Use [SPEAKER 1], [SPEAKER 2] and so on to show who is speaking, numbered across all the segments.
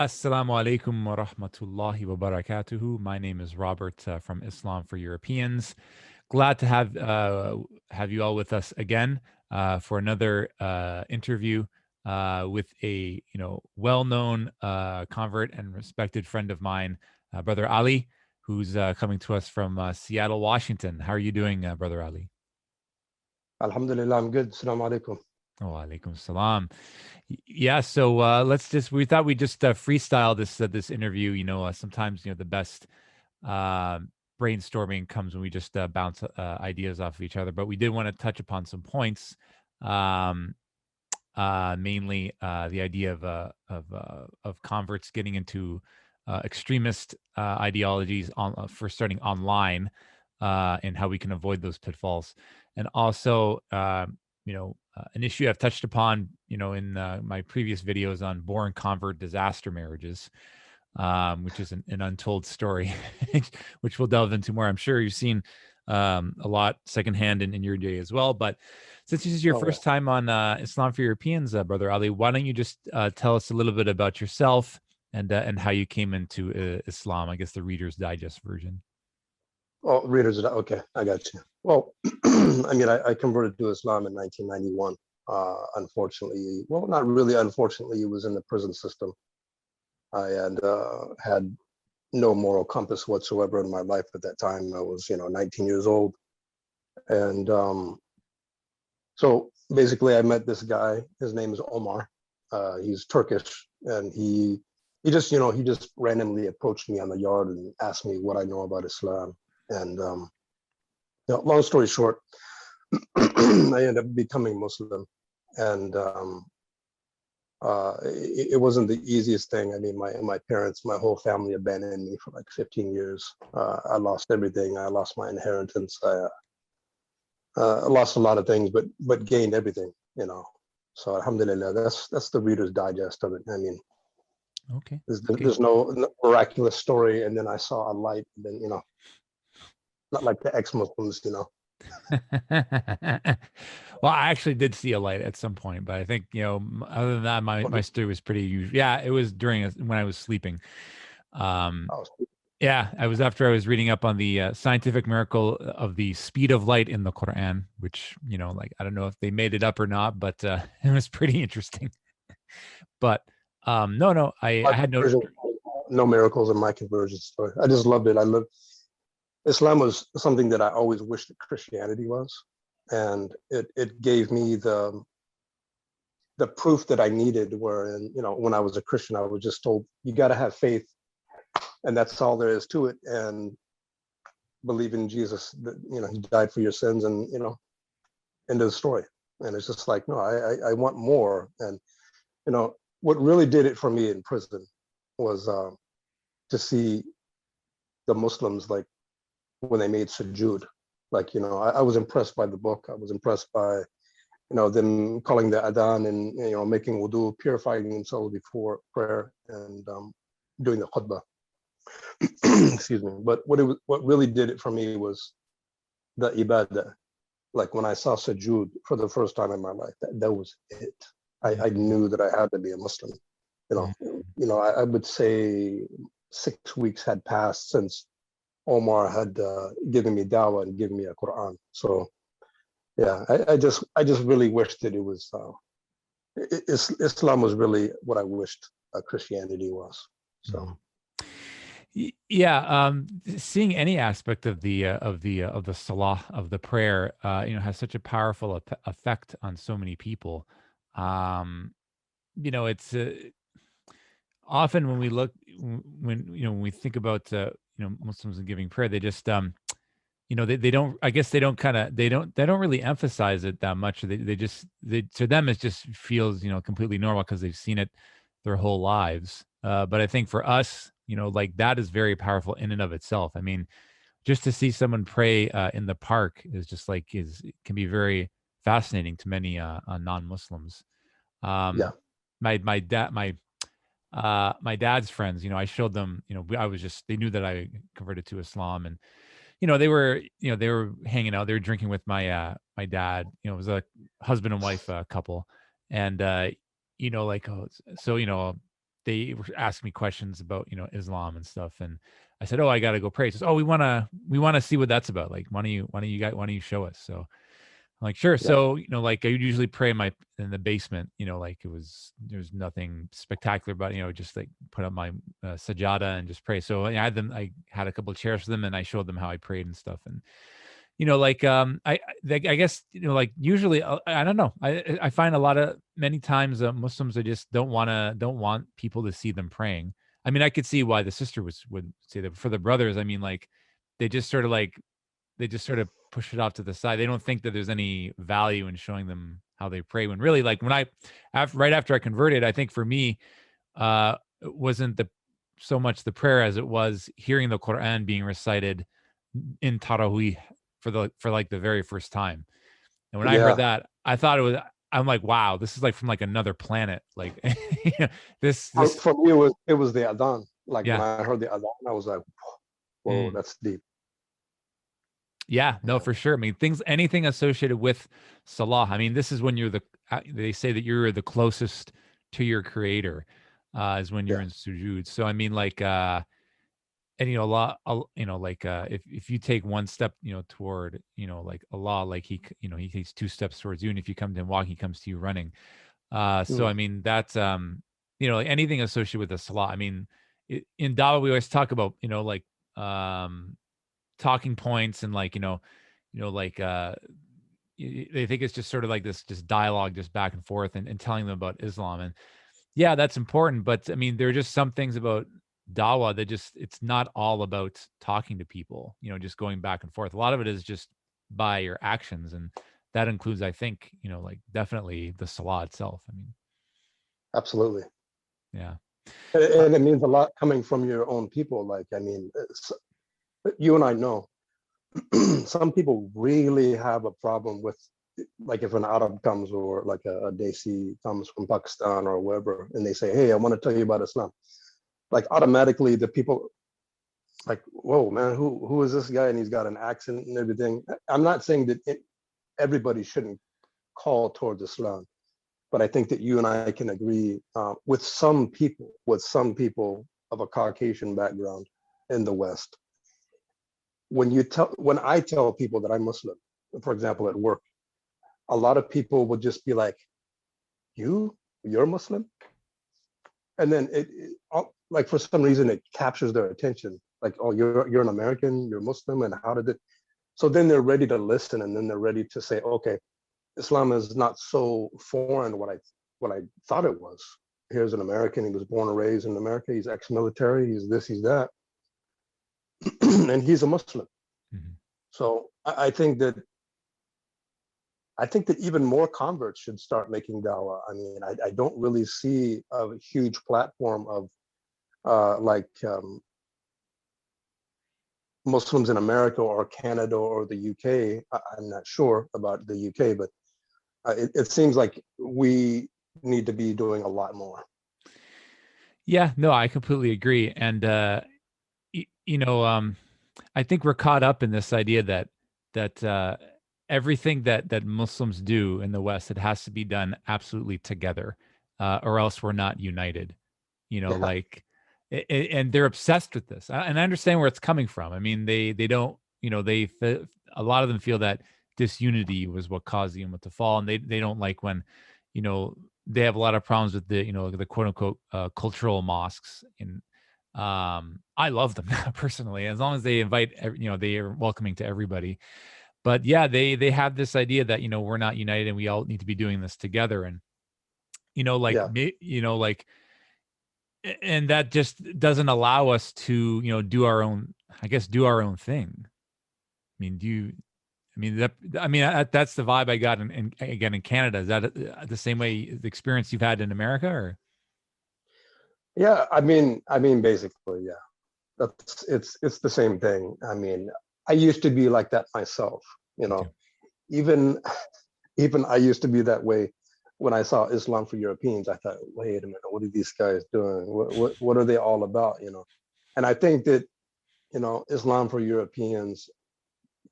[SPEAKER 1] Assalamu alaikum wa rahmatullahi wa barakatuhu. My name is Robert from Islam for Europeans. Glad to have you all with us again for another interview with a well-known convert and respected friend of mine, Brother Ali, who's coming to us from Seattle, Washington. How are you doing, Brother Ali?
[SPEAKER 2] Alhamdulillah, I'm good. Assalamu alaikum.
[SPEAKER 1] Oh, alaikum salam. Yeah, so we thought we'd just freestyle this interview. Sometimes the best uh, brainstorming comes when we just bounce ideas off of each other. But we did want to touch upon some points, um, mainly the idea of converts getting into extremist ideologies for starting online, and how we can avoid those pitfalls, and also an issue I've touched upon, in my previous videos on born convert disaster marriages, which is an untold story, which we'll delve into more. I'm sure you've seen a lot secondhand in your day as well. But since this is your
[SPEAKER 2] Oh, yeah.
[SPEAKER 1] first time on Islam for Europeans, Brother Ali, why don't you just tell us a little bit about yourself and how you came into Islam? I guess the Reader's Digest version.
[SPEAKER 2] Oh, readers, okay, I got you. Well, I converted to Islam in 1991. Unfortunately, well, not really unfortunately, it was in the prison system. I had no moral compass whatsoever in my life at that time. I was, 19 years old. And so basically I met this guy, his name is Omar. He's Turkish, and he just randomly approached me on the yard and asked me what I know about Islam. And long story short, I ended up becoming Muslim, and it wasn't the easiest thing. I mean, my parents, my whole family abandoned me for like 15 years. I lost everything. I lost my inheritance. I lost a lot of things, but gained everything. So alhamdulillah, that's the Reader's Digest of it. I mean,
[SPEAKER 1] Okay.
[SPEAKER 2] there's no miraculous story, and then I saw a light. And then not like the ex-Muslims.
[SPEAKER 1] Well, I actually did see a light at some point, but I think, other than that, my story was pretty usual. Yeah, it was when I was sleeping.
[SPEAKER 2] Oh,
[SPEAKER 1] Yeah, I was after I was reading up on the scientific miracle of the speed of light in the Quran, which, like, I don't know if they made it up or not, but it was pretty interesting. But no, I
[SPEAKER 2] my
[SPEAKER 1] had no.
[SPEAKER 2] conversion, no miracles in my conversion story. I just loved it. Islam was something that I always wished that Christianity was, and it gave me the proof that I needed. Wherein, when I was a Christian, I was just told you got to have faith, and that's all there is to it, and believe in Jesus. That He died for your sins, and end of the story. And it's just like, no, I want more. And what really did it for me in prison was to see the Muslims, like, when they made sujood. Like, I was impressed by the book. I was impressed by them calling the adhan, and making wudu, purifying themselves before prayer, and doing the khutbah. Excuse me. But what really did it for me was the ibadah. Like when I saw sujood for the first time in my life, that was it. I knew that I had to be a Muslim. I would say 6 weeks had passed since Omar had given me dawah and given me a Quran. So yeah, I just really wished that it was Islam was really what I wished Christianity was. So
[SPEAKER 1] Yeah, seeing any aspect of the salah, of the prayer, has such a powerful effect on so many people. It's often when we look when we think about Muslims and giving prayer, they just they don't, I guess they don't they don't really emphasize it that much. They just, to them it just feels completely normal because they've seen it their whole lives. But I think for us, like, that is very powerful in and of itself. I mean, just to see someone pray in the park is just like, can be very fascinating to many non-Muslims.
[SPEAKER 2] yeah.
[SPEAKER 1] um my dad's friends, I showed them, I was just, they knew that I converted to Islam, and they were hanging out, they were drinking with my dad. It was a husband and wife couple, and like, oh, so they were asking me questions about, Islam and stuff. And I said, "Oh, I got to go pray." He says, "Oh, we want to see what that's about. Like, why don't you show us?" So I'm like, "Sure."
[SPEAKER 2] Yeah.
[SPEAKER 1] So, like I usually pray in the basement, like there's nothing spectacular about, just like put up my sajada and just pray. So I had a couple of chairs for them and I showed them how I prayed and stuff. And, I guess, like usually, I don't know. I find many times Muslims, they just don't want people to see them praying. I mean, I could see why the sister would say that. For the brothers, I mean, like they just sort of push it off to the side. They don't think that there's any value in showing them how they pray. When really, like right after I converted, I think for me, it wasn't so much the prayer as it was hearing the Quran being recited in Taraweeh for like the very first time. And when I heard
[SPEAKER 2] Yeah.
[SPEAKER 1] that, I'm like, wow, this is like from like another planet. Like this,
[SPEAKER 2] For me, it was the adhan. Like when
[SPEAKER 1] yeah.
[SPEAKER 2] I heard the adhan, I was like, whoa,
[SPEAKER 1] Mm.
[SPEAKER 2] that's deep.
[SPEAKER 1] Yeah, no,
[SPEAKER 2] Yeah.
[SPEAKER 1] for sure. I mean, anything associated with Salah. I mean, this is when they say that you're the closest to your creator, is when you're
[SPEAKER 2] Yeah.
[SPEAKER 1] in sujood. So, I mean, like, and, if you take one step, toward, like Allah, like he takes two steps towards you. And if you come to him walking, he comes to you running. So,
[SPEAKER 2] Mm.
[SPEAKER 1] I mean, that's, like anything associated with the Salah. I mean, in Dawah, we always talk about, like, talking points and like like they think it's just sort of like this just dialogue just back and forth and telling them about Islam. And yeah, that's important, but I mean there are just some things about dawa that just it's not all about talking to people, just going back and forth. A lot of it is just by your actions, and that includes, I think, like definitely the salah itself. I mean,
[SPEAKER 2] Absolutely.
[SPEAKER 1] yeah.
[SPEAKER 2] And it means a lot coming from your own people. Like, I mean, you and I know some people really have a problem with, like, if an Arab comes or like a Desi comes from Pakistan or wherever, and they say, "Hey, I want to tell you about Islam." Like automatically, the people like, "Whoa, man, who is this guy?" And he's got an accent and everything. I'm not saying that everybody shouldn't call towards Islam, but I think that you and I can agree with some people of a Caucasian background in the West. When I tell people that I'm Muslim, for example, at work, a lot of people will just be like, you're Muslim? And then like for some reason it captures their attention. Like, oh, you're an American, you're Muslim, and how did it? So then they're ready to listen, and then they're ready to say, okay, Islam is not so foreign what I thought it was. Here's an American, he was born and raised in America, he's ex-military, he's this, he's that, and he's a Muslim.
[SPEAKER 1] Mhm.
[SPEAKER 2] So I think that even more converts should start making dawah. I mean, I don't really see a huge platform of Muslims in America or Canada or the UK. I'm not sure about the UK, but it seems like we need to be doing a lot more.
[SPEAKER 1] Yeah, no, I completely agree. And I think we're caught up in this idea that everything that Muslims do in the West, it has to be done absolutely together, or else we're not united.
[SPEAKER 2] Yeah,
[SPEAKER 1] Like, and they're obsessed with this, and I understand where it's coming from. I mean, they don't, a lot of them feel that disunity was what caused the Ummah to fall, and they don't like when, you know, they have a lot of problems with the quote unquote cultural mosques. And I love them personally, as long as they invite, they are welcoming to everybody. But yeah, they have this idea that we're not united and we all need to be doing this together. And like
[SPEAKER 2] yeah,
[SPEAKER 1] like, and that just doesn't allow us to do our own, I guess, do our own thing. I mean, that's the vibe I got again in Canada. Is that the same way, the experience you've had in America? Or
[SPEAKER 2] yeah. I mean, basically, yeah. It's the same thing. I mean, I used to be like that myself. You
[SPEAKER 1] me too.
[SPEAKER 2] know, even even I used to be that way when I saw Islam for Europeans. I thought, wait a minute, what are these guys doing? What are they all about? And I think that Islam for Europeans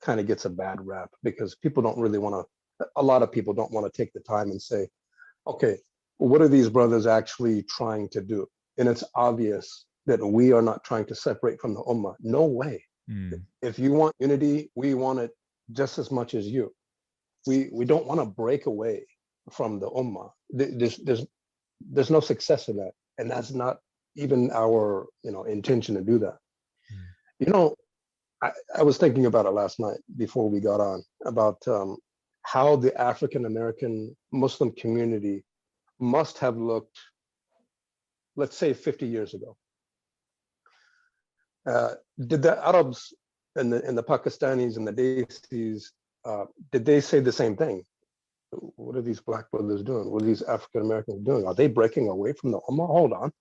[SPEAKER 2] kind of gets a bad rap because people don't really want to. A lot of people don't want to take the time and say, okay, what are these brothers actually trying to do? and it's obvious that we are not trying to separate from the Ummah. No way. If you want unity, we want it just as much as you. We don't want to break away from the Ummah. There's no success in that, and that's not even our intention to do that. You know, I was thinking about it last night before we got on about how the African American Muslim community must have looked, let's say 50 years ago. Did the Arabs and the Pakistanis and the Desis, did they say the same thing? What are these black brothers doing? What are these African Americans doing? Are they breaking away from the Ummah? Hold on.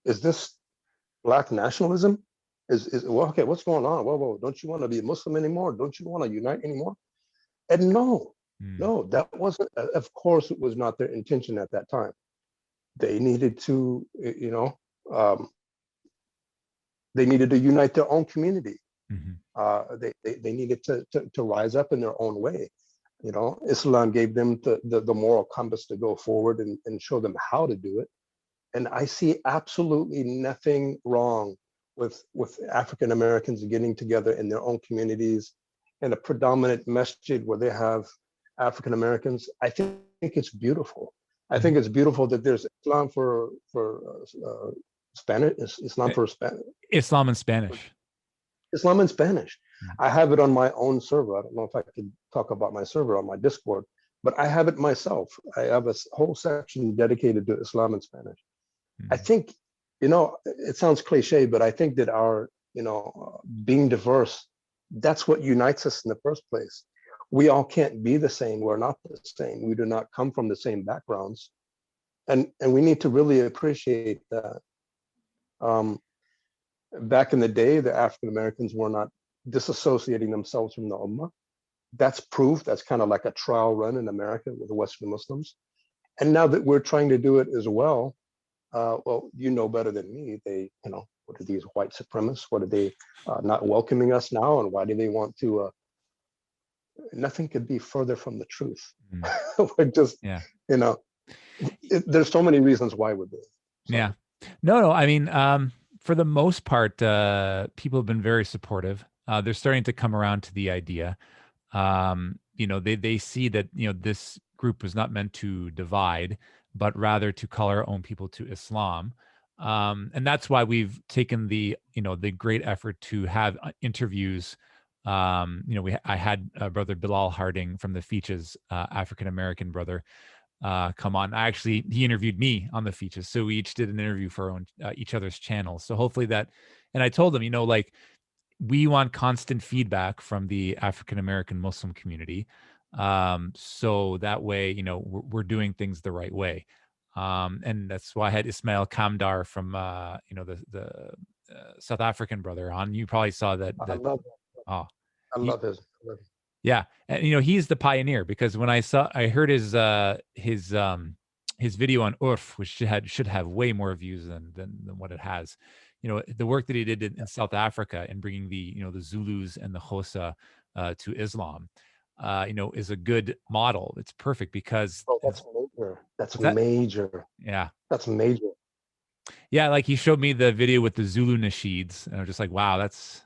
[SPEAKER 2] Is this black nationalism? Well, okay, what's going on? Whoa, don't you want to be a Muslim anymore? Don't you want to unite anymore? And no, that wasn't, of course, it was not their intention at that time. They needed to, they needed to unite their own community. They needed to rise up in their own way. Islam gave them the moral compass to go forward and show them how to do it. And I see absolutely nothing wrong with African Americans getting together in their own communities in a predominant masjid where they have African Americans. I think it's beautiful. I think it's beautiful that there's Islam for Spanish, Islam for Spanish.
[SPEAKER 1] Islam in Spanish.
[SPEAKER 2] Islam in Spanish. I have it on my own server. I don't know if I could talk about my server on my Discord, but I have it myself. I have a whole section dedicated to Islam in Spanish. I think, it sounds cliche, but I think that our, being diverse, that's what unites us in the first place. We all can't be the same. We're not the same. We do not come from the same backgrounds. And we need to really appreciate that. Back in the day, the African Americans were not disassociating themselves from the Ummah. That's proof. That's kind of like a trial run in America with the Western Muslims. And now that we're trying to do it as well, well, you know better than me. They, what are these white supremacists? What are they not welcoming us now? And why do they want to? Nothing could be further from the truth. We're just, there's so many reasons why we're doing it.
[SPEAKER 1] Yeah. No. I mean, for the most part, people have been very supportive. They're starting to come around to the idea. They see that, this group was not meant to divide, but rather to call our own people to Islam. And that's why we've taken the great effort to have interviews. I had brother Bilal Harding from the Features, African-American brother, come on. He interviewed me on the Features. So we each did an interview for our own, each other's channels. So hopefully and I told them, we want constant feedback from the African-American Muslim community. So that way, we're doing things the right way. And that's why I had Ismail Kamdar from, the South African brother on. You probably saw that.
[SPEAKER 2] I love that.
[SPEAKER 1] Oh,
[SPEAKER 2] I love his.
[SPEAKER 1] Yeah. And, he's the pioneer, because when I heard his video on Urf, which should have way more views than what it has. The work that he did in South Africa and bringing the Zulus and the Xhosa to Islam, is a good model. It's perfect because
[SPEAKER 2] that's major. That's major.
[SPEAKER 1] Yeah,
[SPEAKER 2] that's major.
[SPEAKER 1] Yeah, like he showed me the video with the Zulu nasheeds, and I was just like, wow, that's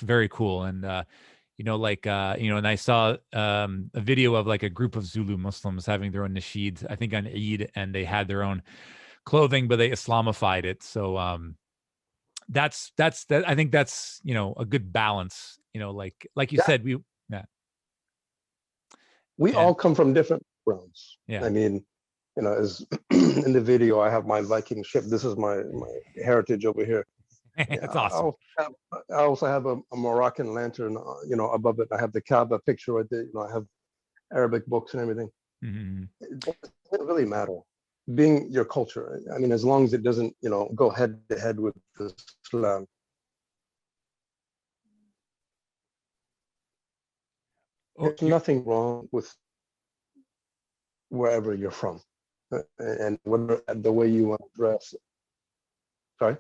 [SPEAKER 1] very cool. And and I saw a video of like a group of Zulu Muslims having their own nasheeds, I think on Eid, and they had their own clothing, but they Islamified it. So that's I think that's a good balance. Like you said,
[SPEAKER 2] we all come from different backgrounds.
[SPEAKER 1] Yeah.
[SPEAKER 2] I mean, as in the video, I have my Viking ship. This is my heritage over here.
[SPEAKER 1] That's awesome.
[SPEAKER 2] I also have a Moroccan lantern, above it. I have the Kaaba picture right there. I have Arabic books and everything. It doesn't really matter. Being your culture. I mean, as long as it doesn't, go head to head with Islam. There's nothing wrong with wherever you're from, and whether the way you want to dress. Sorry?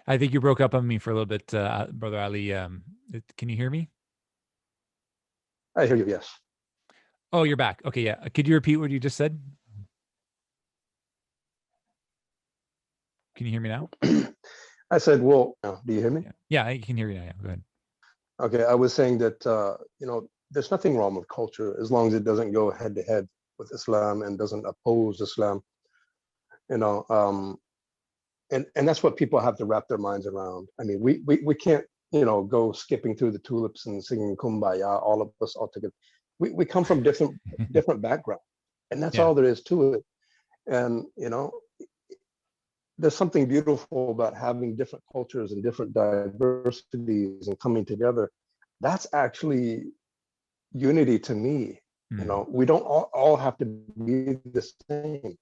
[SPEAKER 1] I think you broke up on me for a little bit, Brother Ali. Can you hear me?
[SPEAKER 2] I hear you, yes.
[SPEAKER 1] Oh, you're back. Okay, yeah. Could you repeat what you just said? Can you hear me now?
[SPEAKER 2] I said, well, do you hear me?
[SPEAKER 1] Yeah, I can hear you now. Yeah, go ahead.
[SPEAKER 2] Okay, I was saying that there's nothing wrong with culture as long as it doesn't go head to head with Islam and doesn't oppose Islam. You know, and that's what people have to wrap their minds around. I mean, we can't go skipping through the tulips and singing Kumbaya, all of us all together. We come from different backgrounds, and that's
[SPEAKER 1] Yeah.
[SPEAKER 2] all there is to it. And there's something beautiful about having different cultures and different diversities and coming together. That's actually unity to me. We don't all have to be the same.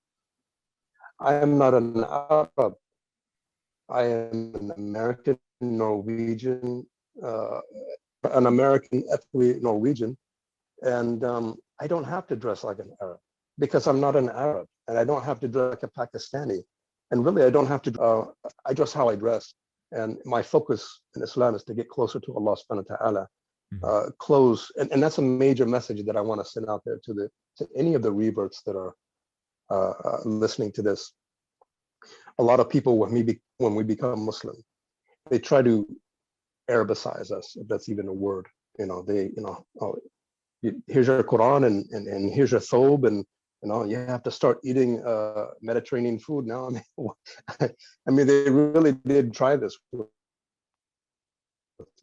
[SPEAKER 2] I am not an Arab. I am an American Norwegian, an American ethnically Norwegian, and I don't have to dress like an Arab because I'm not an Arab, and I don't have to dress like a Pakistani, and really I don't have to. I dress how I dress, and my focus in Islam is to get closer to Allah Subhanahu wa Taala. Close, and that's a major message that I want to send out there to any of the reverts that are listening to this. A lot of people, when we become Muslim, they try to Arabicize us, if that's even a word. Oh, here's your Quran and here's your thobe, and you have to start eating Mediterranean food now. I mean, they really did try this with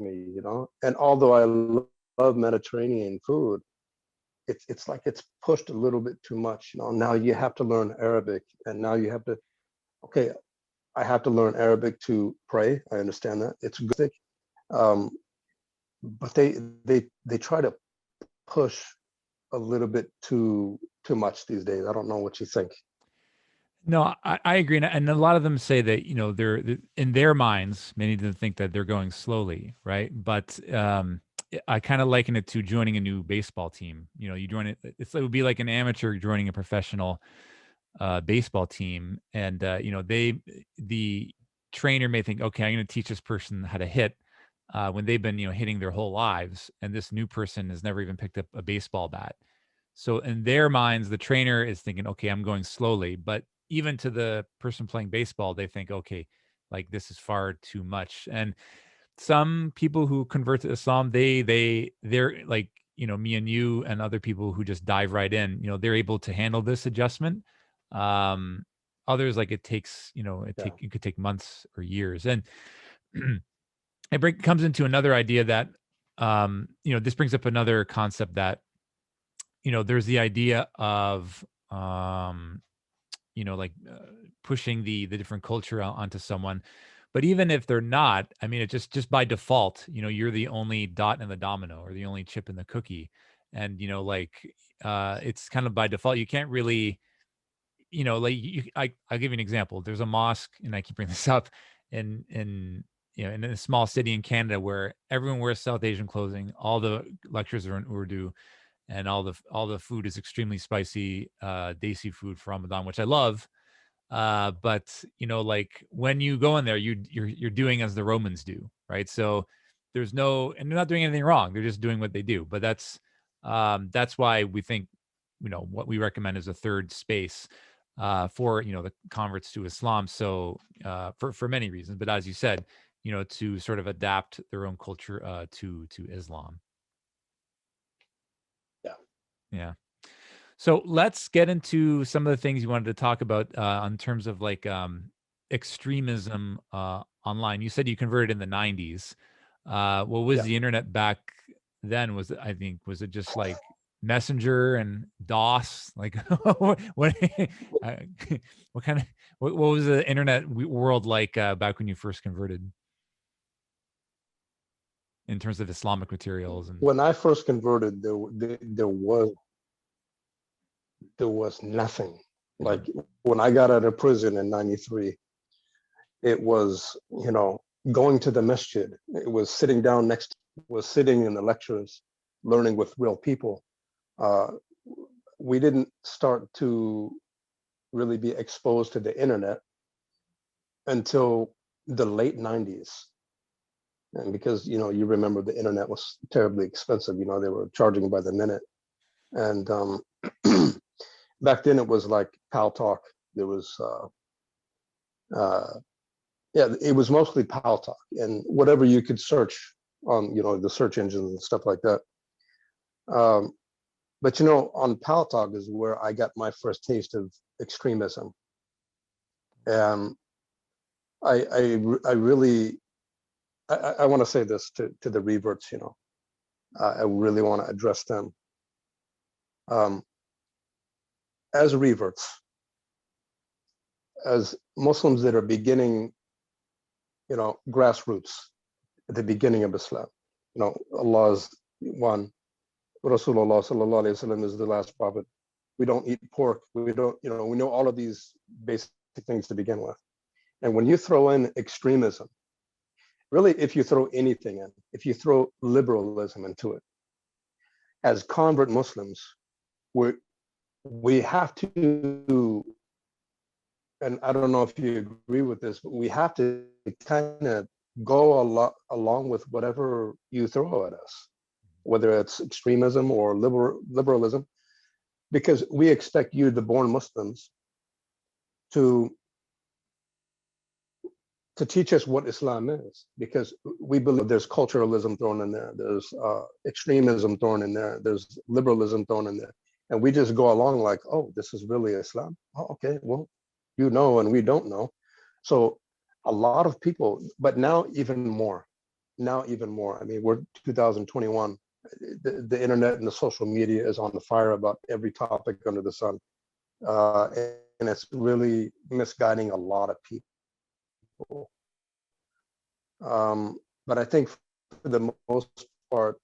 [SPEAKER 2] me, And although I love Mediterranean food, it's like it's pushed a little bit too much. Now you have to learn Arabic, and now you have to. Okay, I have to learn Arabic to pray. I understand that it's good, but they try to push a little bit too much these days. I don't know what you think.
[SPEAKER 1] No, I agree, and a lot of them say that they're in their minds. Many of them think that they're going slowly, right? But I kind of liken it to joining a new baseball team. You join it; it would be like an amateur joining a professional baseball team, and the trainer may think, okay, I'm going to teach this person how to hit when they've been hitting their whole lives, and this new person has never even picked up a baseball bat. So in their minds, the trainer is thinking, okay, I'm going slowly, but even to the person playing baseball, they think, okay, like this is far too much. And some people who convert to Islam, they're like, me and you and other people who just dive right in, they're able to handle this adjustment. Others, like it takes, it could take months or years. And it comes into another idea that, this brings up another concept that, there's the idea of, pushing the different culture onto someone. But even if they're not, I mean, it just by default, you're the only dot in the domino or the only chip in the cookie. And, it's kind of by default. You can't really, I'll give you an example. There's a mosque, and I keep bringing this up in a small city in Canada where everyone wears South Asian clothing. All the lectures are in Urdu, and all the food is extremely spicy, desi food for Ramadan, which I love. But like when you go in there, you're doing as the Romans do, right? So and they're not doing anything wrong. They're just doing what they do. But that's why we think, what we recommend is a third space for the converts to Islam. So for many reasons, but as you said, to sort of adapt their own culture to Islam. Yeah. So let's get into some of the things you wanted to talk about in terms of like extremism online. You said you converted in the 90s. What was the internet back then? Was it just like Messenger and DOS? Like what what what was the internet world like back when you first converted in terms of Islamic materials? And
[SPEAKER 2] When I first converted, there was nothing. Like when I got out of prison in '93, it was going to the masjid. It was sitting in the lectures, learning with real people. We didn't start to really be exposed to the internet until the late '90s. And because you remember the internet was terribly expensive. They were charging by the minute, and back then it was like Pal Talk. There was Yeah, it was mostly Pal Talk and whatever you could search on, the search engines and stuff like that. But on Pal Talk is where I got my first taste of extremism. And I really, I want to say this to the reverts, I really want to address them. As reverts, as Muslims that are beginning, grassroots at the beginning of Islam, Allah is one, Rasulullah sallallahu alaihi wasallam is the last prophet. We don't eat pork. We don't, we know all of these basic things to begin with. And when you throw in extremism, really, if you throw anything in, if you throw liberalism into it, as convert Muslims, we have to, and I don't know if you agree with this, but we have to kind of go along with whatever you throw at us, whether it's extremism or liberalism, because we expect you, the born Muslims, to teach us what Islam is, because we believe there's culturalism thrown in there, there's extremism thrown in there, there's liberalism thrown in there, and we just go along like, oh, this is really Islam. Oh, okay, well, and we don't know. So a lot of people, but now even more. I mean, we're 2021. The internet and the social media is on the fire about every topic under the sun, and it's really misguiding a lot of people. But I think for the most part,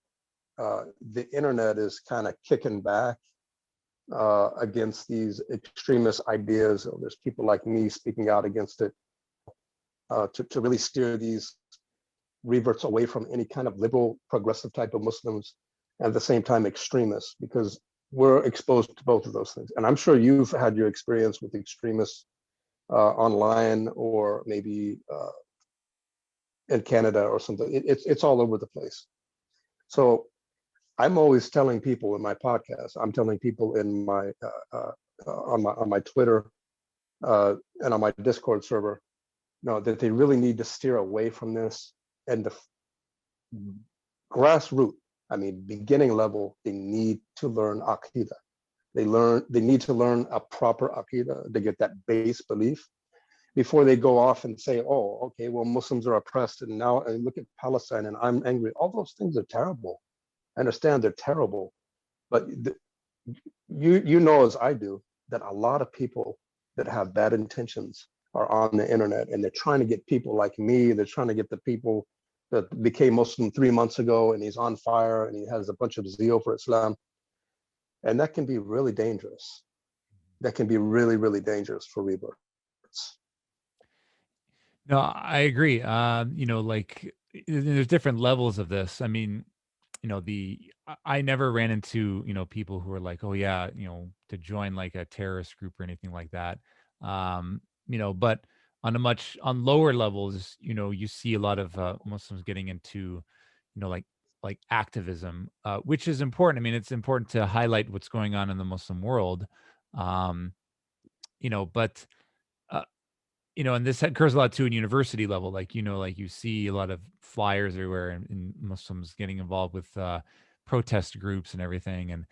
[SPEAKER 2] the internet is kind of kicking back against these extremist ideas. There's people like me speaking out against it to really steer these reverts away from any kind of liberal, progressive type of Muslims, and at the same time extremists, because we're exposed to both of those things. And I'm sure you've had your experience with extremists online, or maybe in Canada or something. It's all over the place. So I'm always telling people in my podcast, I'm telling people in my on my Twitter and on my Discord server, that they really need to steer away from this, and the grassroots, I mean, beginning level, they need to learn Aqidah. They need to learn a proper Aqidah to get that base belief before they go off and say, oh, okay, well, Muslims are oppressed, and now I look at Palestine and I'm angry. All those things are terrible. I understand they're terrible, but you know as I do that a lot of people that have bad intentions are on the internet, and they're trying to get people like me. They're trying to get the people that became Muslim 3 months ago, and he's on fire and he has a bunch of zeal for Islam. And that can be really dangerous. That can be really, really dangerous for reverts.
[SPEAKER 1] No, I agree. Like there's different levels of this. I mean, I never ran into, people who are like, oh yeah, to join like a terrorist group or anything like that. But on lower levels, you see a lot of Muslims getting into, like activism, which is important. I mean, it's important to highlight what's going on in the Muslim world. Um, but and this occurs a lot too in university level. Like, like you see a lot of flyers everywhere, and Muslims getting involved with protest groups and everything. And,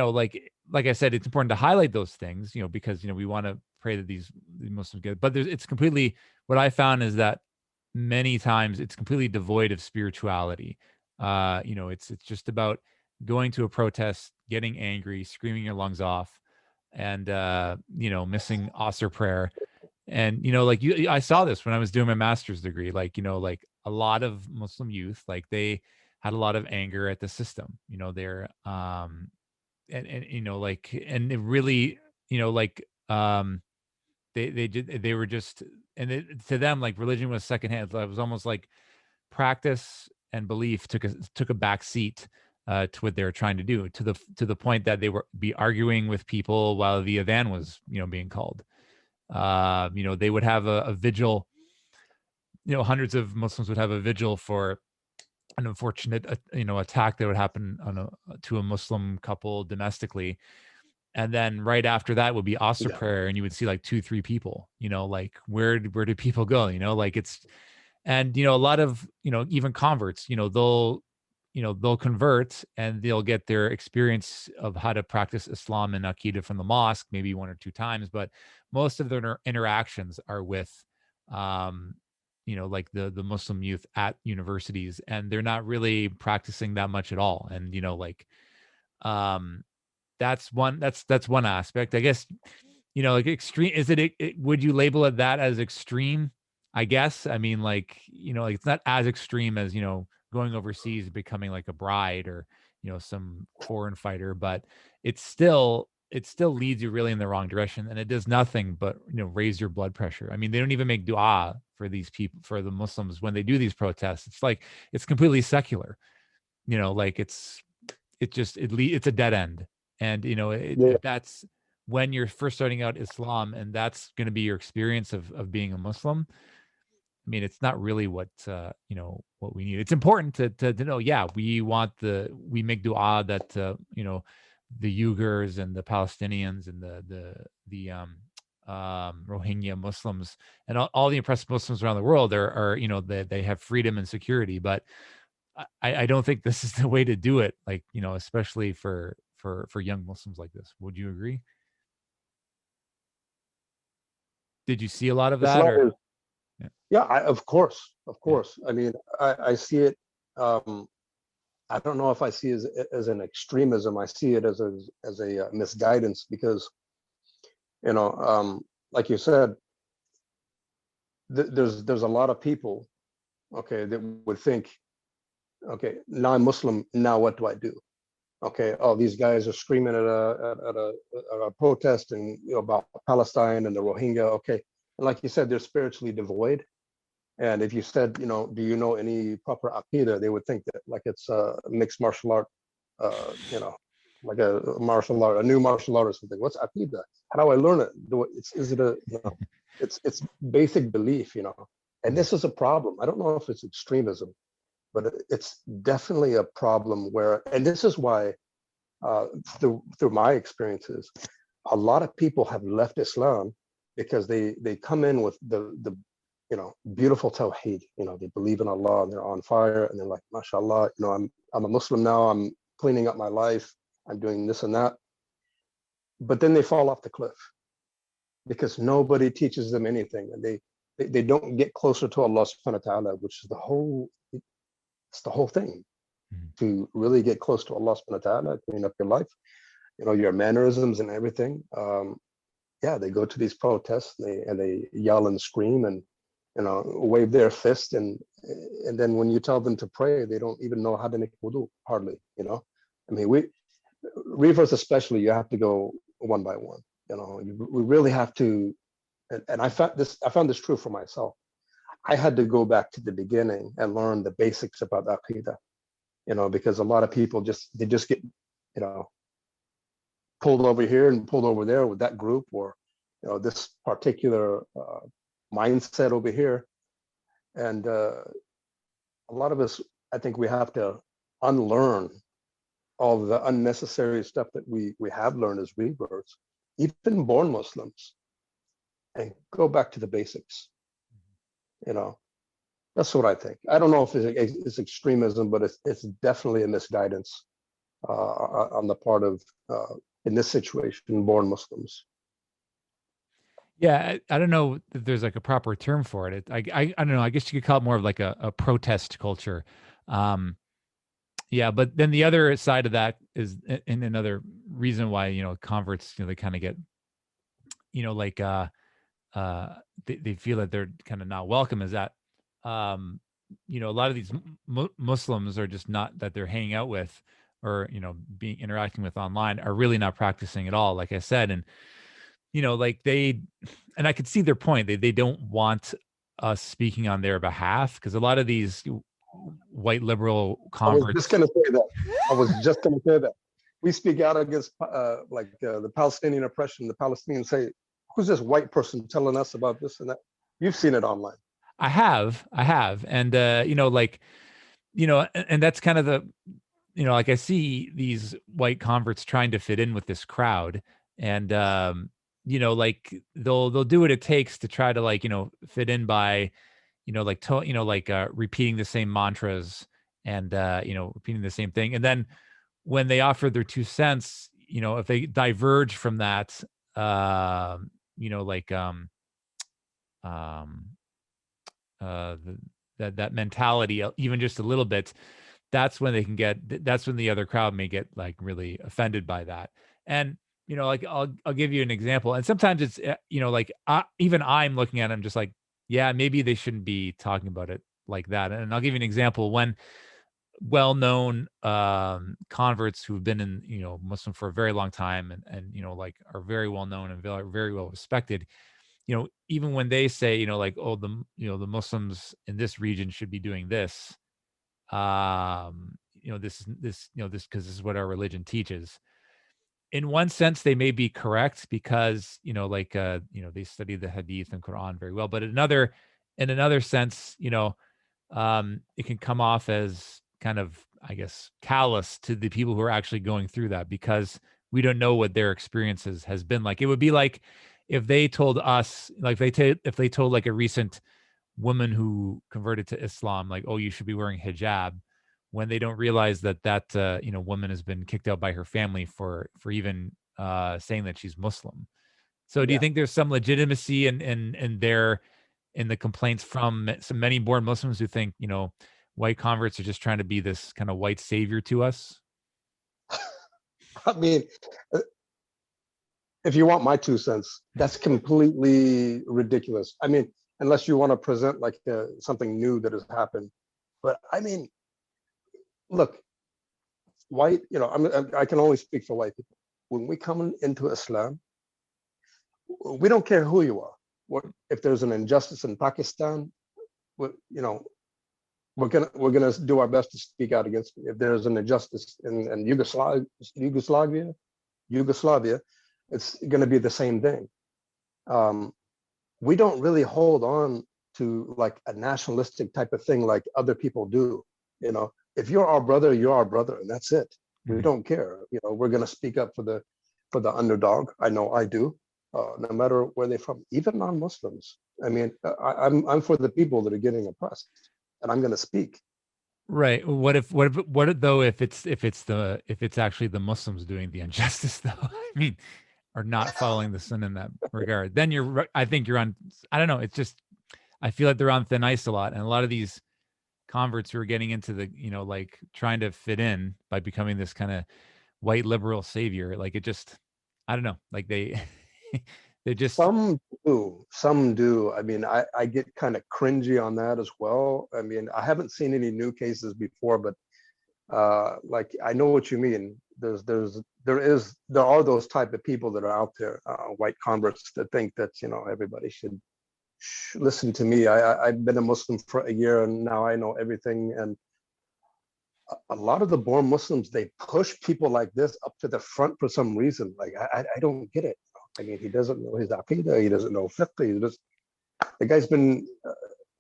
[SPEAKER 1] like I said, it's important to highlight those things, because, we want to pray that these Muslims get, but it's completely, what I found is that many times it's completely devoid of spirituality. It's just about going to a protest, getting angry, screaming your lungs off, and missing Asr prayer. And like I saw this when I was doing my master's degree. Like, like a lot of Muslim youth, like they had a lot of anger at the system. They're like, and it really, like they were just, and to them, like religion was secondhand. It was almost like practice and belief took a back seat to what they were trying to do, to the point that they were be arguing with people while the adhan was being called. They would have a vigil. Hundreds of Muslims would have a vigil for an unfortunate attack that would happen to a Muslim couple domestically. And then right after that would be Asr
[SPEAKER 2] Yeah.
[SPEAKER 1] prayer, and you would see like 2-3 people, like where do people go? Like and a lot of, even converts, they'll convert and they'll get their experience of how to practice Islam and Aqidah from the mosque, maybe 1 or 2 times, but most of their interactions are with, like the Muslim youth at universities, and they're not really practicing that much at all. And, like, um, that's one aspect, I guess. Like extreme, is would you label it that as extreme? I guess. I mean, like, like it's not as extreme as, going overseas and becoming like a bride, or, some foreign fighter, but it still leads you really in the wrong direction, and it does nothing but, raise your blood pressure. I mean, they don't even make dua for these people, for the Muslims, when they do these protests. It's like, it's completely secular, like it's a dead end. And,
[SPEAKER 2] Yeah.
[SPEAKER 1] if that's when you're first starting out Islam, and that's going to be your experience of being a Muslim, I mean, it's not really what we need. It's important to know, yeah, we make dua that, the Uyghurs and the Palestinians and the Rohingya Muslims and all the oppressed Muslims around the world are they have freedom and security. But I don't think this is the way to do it. Like, especially for young Muslims like this. Would you agree? Did you see a lot of that,
[SPEAKER 2] Islam
[SPEAKER 1] or?
[SPEAKER 2] is,
[SPEAKER 1] Yeah.
[SPEAKER 2] yeah, of course, of
[SPEAKER 1] Yeah.
[SPEAKER 2] course. I mean, I see it. Um, I don't know if I see it as an extremism. I see it as a misguidance, because, you know, like you said, there's a lot of people, okay, that would think, okay, now I'm Muslim, now what do I do? Okay, oh, these guys are screaming at a protest, and about Palestine and the Rohingya. Okay, and like you said, they're spiritually devoid. And if you said, do you know any proper Aqidah, they would think that like it's a mixed martial art, like a martial art, a new martial art or something. What's Aqidah? How do I learn it? Is it it's basic belief, And this is a problem. I don't know if it's extremism, but it's definitely a problem where, and this is why, through my experiences, a lot of people have left Islam because they come in with the beautiful tawheed. They believe in Allah and they're on fire, and they're like, mashallah, I'm a Muslim now, I'm cleaning up my life, I'm doing this and that. But then they fall off the cliff because nobody teaches them anything, and they don't get closer to Allah subhanahu wa ta'ala, which is it's the whole thing.
[SPEAKER 1] Mhm.
[SPEAKER 2] To really get close to Allah subhanahu wa ta'ala, clean up your life, your mannerisms and everything. Yeah, they go to these protests, and they yell and scream and wave their fist, and then when you tell them to pray, they don't even know how to make wudu, hardly. I mean, reverse especially, you have to go one by one. We really have to, and I found this true for myself. I had to go back to the beginning and learn the basics about Aqidah, because a lot of people just get, pulled over here and pulled over there with that group, or this particular mindset over here. And a lot of us, I think we have to unlearn all the unnecessary stuff that we have learned as reverts, even born Muslims, and go back to the basics. That's what I think. I don't know if it's extremism, but it's definitely a misguidance on the part of, in this situation, born Muslims.
[SPEAKER 1] Yeah, I don't know if there's like a proper term for it. I don't know. I guess you could call it more of like a protest culture. Um, yeah, but then the other side of that is, and another reason why, converts, they kind of get, like they feel that they're kind of not welcome, is that, a lot of these Muslims are just not, that they're hanging out with, or, being interacting with online, are really not practicing at all, like I said. And like and I could see their point. They don't want us speaking on their behalf, because a lot of these white liberal
[SPEAKER 2] I was just
[SPEAKER 1] converts.
[SPEAKER 2] going to say that. I was just going to say that. We speak out against the Palestinian oppression. The Palestinians say, "Who's this white person telling us about this and that?" You've seen it online.
[SPEAKER 1] I have, and and that's kind of the, like I see these white converts trying to fit in with this crowd, and like they'll do what it takes to try to like fit in by repeating the same mantras and repeating the same thing, and then when they offer their 2 cents, if they diverge from that, um you know like um the, that mentality, even just a little bit, that's when the other crowd may get like really offended by that. And like I'll give you an example, and sometimes it's like even I'm looking at them just like, yeah, maybe they shouldn't be talking about it like that. And I'll give you an example. When well-known converts who've been in Muslim for a very long time, and like are very well known and very, very well respected, even when they say, like, oh, the Muslims in this region should be doing this, this because this is what our religion teaches. In one sense, they may be correct because, they study the Hadith and Quran very well, but in another sense, it can come off as kind of, I guess, callous to the people who are actually going through that, because we don't know what their experiences has been like. It would be like if they told us, like if they told like a recent woman who converted to Islam, like, oh, you should be wearing hijab, when they don't realize that woman has been kicked out by her family for even saying that she's Muslim. So do you
[SPEAKER 2] Yeah.
[SPEAKER 1] think there's some legitimacy in the complaints from some many born Muslims who think, white converts are just trying to be this kind of white savior to us?
[SPEAKER 2] I mean, uh, if you want my 2 cents, that's completely ridiculous. I mean, unless you want to present like something new that has happened. But I mean, look, white, I can only speak for white people. When we come into Islam, we don't care who you are. If there's an injustice in Pakistan, we, you know, we're gonna do our best to speak out against it. If there's an injustice in Yugoslavia, it's gonna be the same thing. Um, we don't really hold on to like a nationalistic type of thing like other people do. If you're our brother, you're our brother, and that's it. We
[SPEAKER 1] Mhm.
[SPEAKER 2] don't care. We're gonna speak up for the underdog. I know I do. No matter where they're from, even non-Muslims. I mean, I'm for the people that are getting oppressed, and I'm gonna speak.
[SPEAKER 1] Right. Though if it's actually the Muslims doing the injustice though? I mean, or not following the sun in that regard. Then I think you're on, I don't know. It's just, I feel like they're on thin ice a lot. And a lot of these converts who are getting into the, like trying to fit in by becoming this kind of white liberal savior, like it just, I don't know, like they just,
[SPEAKER 2] Some do. I mean, I get kind of cringy on that as well. I mean, I haven't seen any new cases before, but like I know what you mean. There are those type of people that are out there, white converts that think that everybody should listen to me. I've been a Muslim for a year and now I know everything. And a lot of the born Muslims, they push people like this up to the front for some reason. Like I don't get it. I mean, he doesn't know his aqidah, he doesn't know fiqh. The guy's been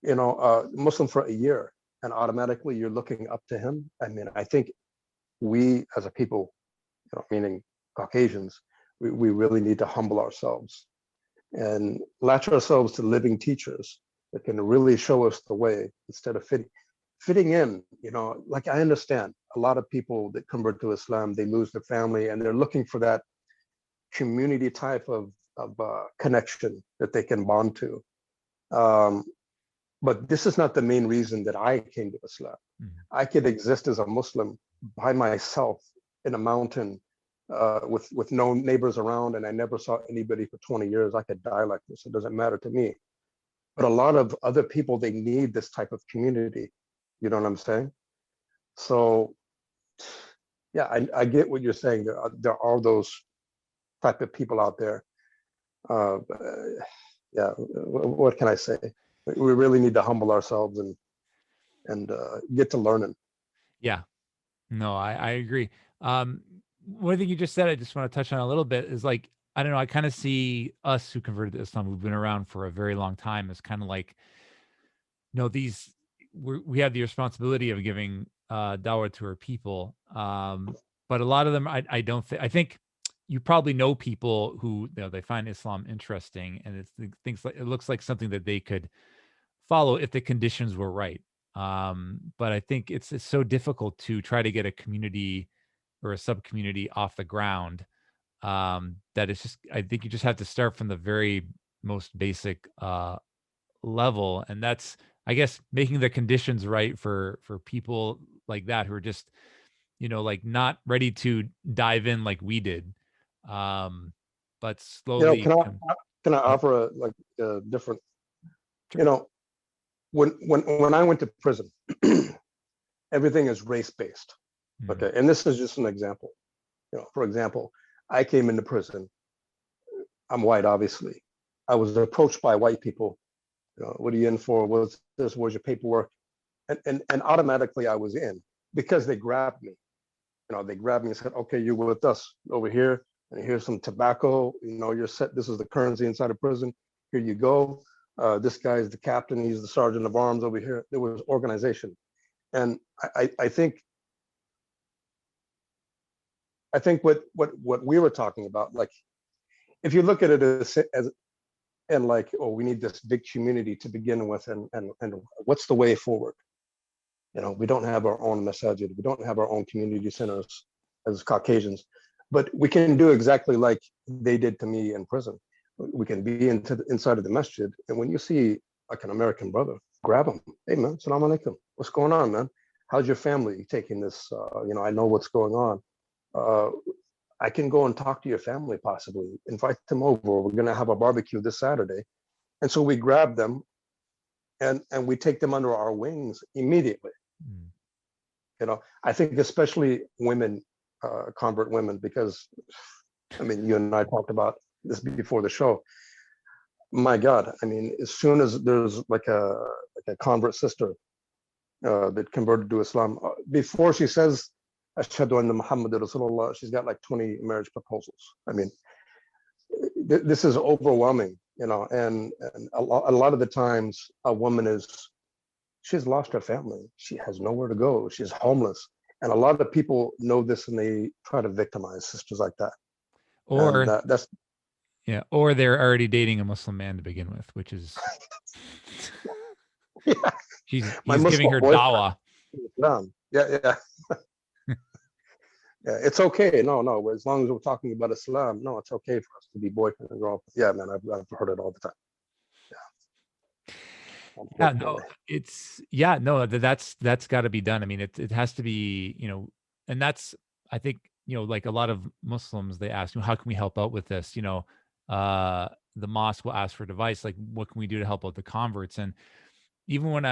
[SPEAKER 2] Muslim for a year, and automatically you're looking up to him. I mean, I think we as a people, meaning Caucasians, we really need to humble ourselves and latch ourselves to living teachers that can really show us the way instead of fitting in. Like I understand a lot of people that convert to Islam, they lose their family and they're looking for that community type of connection that they can bond to. Um, but this is not the main reason that I came to Islam.
[SPEAKER 1] Mhm.
[SPEAKER 2] I could exist as a Muslim by myself in a mountain with no neighbors around, and I never saw anybody for 20 years. I could die like this. It doesn't matter to me. But a lot of other people, they need this type of community. You know what I'm saying? So yeah, I get what you're saying. There are those type of people out there. Uh, yeah, what can I say? We really need to humble ourselves and get to learning.
[SPEAKER 1] yeah, no, I agree. Um, One thing you just said, I just want to touch on a little bit is like, I don't know, I kind of see us who converted to Islam, who've been around for a very long time, as kind of like, these we have the responsibility of giving dawah to our people. But a lot of them, I don't think, I think you probably know people who, they find Islam interesting, and it's things like, it looks like it something that they could follow if the conditions were right. But I think it's so difficult to try to get a community or a sub community off the ground, that it's just, I think you just have to start from the very most basic level, and that's, I guess, making the conditions right for people like that who are just, like not ready to dive in like we did, um, but slowly.
[SPEAKER 2] Can I
[SPEAKER 1] Yeah.
[SPEAKER 2] offer a different,
[SPEAKER 1] Sure.
[SPEAKER 2] you know, when I went to prison, everything is race based.
[SPEAKER 1] Mm,
[SPEAKER 2] Okay, and this is just an example. For example, I came into prison. I'm white, obviously. I was approached by white people. What are you in for? What's this? Where's your paperwork? And automatically I was in because they grabbed me. They grabbed me and said, "Okay, you're with us over here, and here's some tobacco. You're set. This is the currency inside of prison. Here you go. This guy is the captain. He's the sergeant of arms over here." There was organization, and I think what we were talking about, like if you look at it as and like, oh, we need this big community to begin with, and what's the way forward? We don't have our own masajid, we don't have our own community centers as Caucasians, but we can do exactly like they did to me in prison. We can be inside of the masjid, and when you see like an American brother, grab him. Hey man, salam alaikum. What's going on, man? How's your family taking this? I know what's going on. Uh, I can go and talk to your family, possibly invite them over. We're going to have a barbecue this Saturday. And so we grab them and we take them under our wings immediately.
[SPEAKER 1] mm,
[SPEAKER 2] I think especially women, convert women, because I mean, you and I talked about this before the show. My God, I mean, as soon as there's like a convert sister that converted to Islam, before she says Ashhadu anna Muhammad Rasulullah, she's got like 20 marriage proposals. I mean, this is overwhelming, and a lot of the times a woman she's lost her family. She has nowhere to go. She's homeless. And a lot of people know this and they try to victimize sisters like that. And
[SPEAKER 1] or
[SPEAKER 2] that's,
[SPEAKER 1] yeah, or they're already dating a Muslim man to begin with, which is
[SPEAKER 2] yeah, my
[SPEAKER 1] he's giving
[SPEAKER 2] Muslim
[SPEAKER 1] her
[SPEAKER 2] boyfriend.
[SPEAKER 1] dawah.
[SPEAKER 2] Yeah, yeah. Yeah, it's okay. No. As long as we're talking about Islam, no, it's okay for us to be boyfriend and girlfriend. Yeah, man, I've heard it all the time. Yeah,
[SPEAKER 1] Yeah, no,
[SPEAKER 2] unfortunately.
[SPEAKER 1] that's got to be done. I mean, it has to be, and that's, I think, like a lot of Muslims, they ask, how can we help out with this? The mosque will ask for advice, like, what can we do to help out the converts? And even when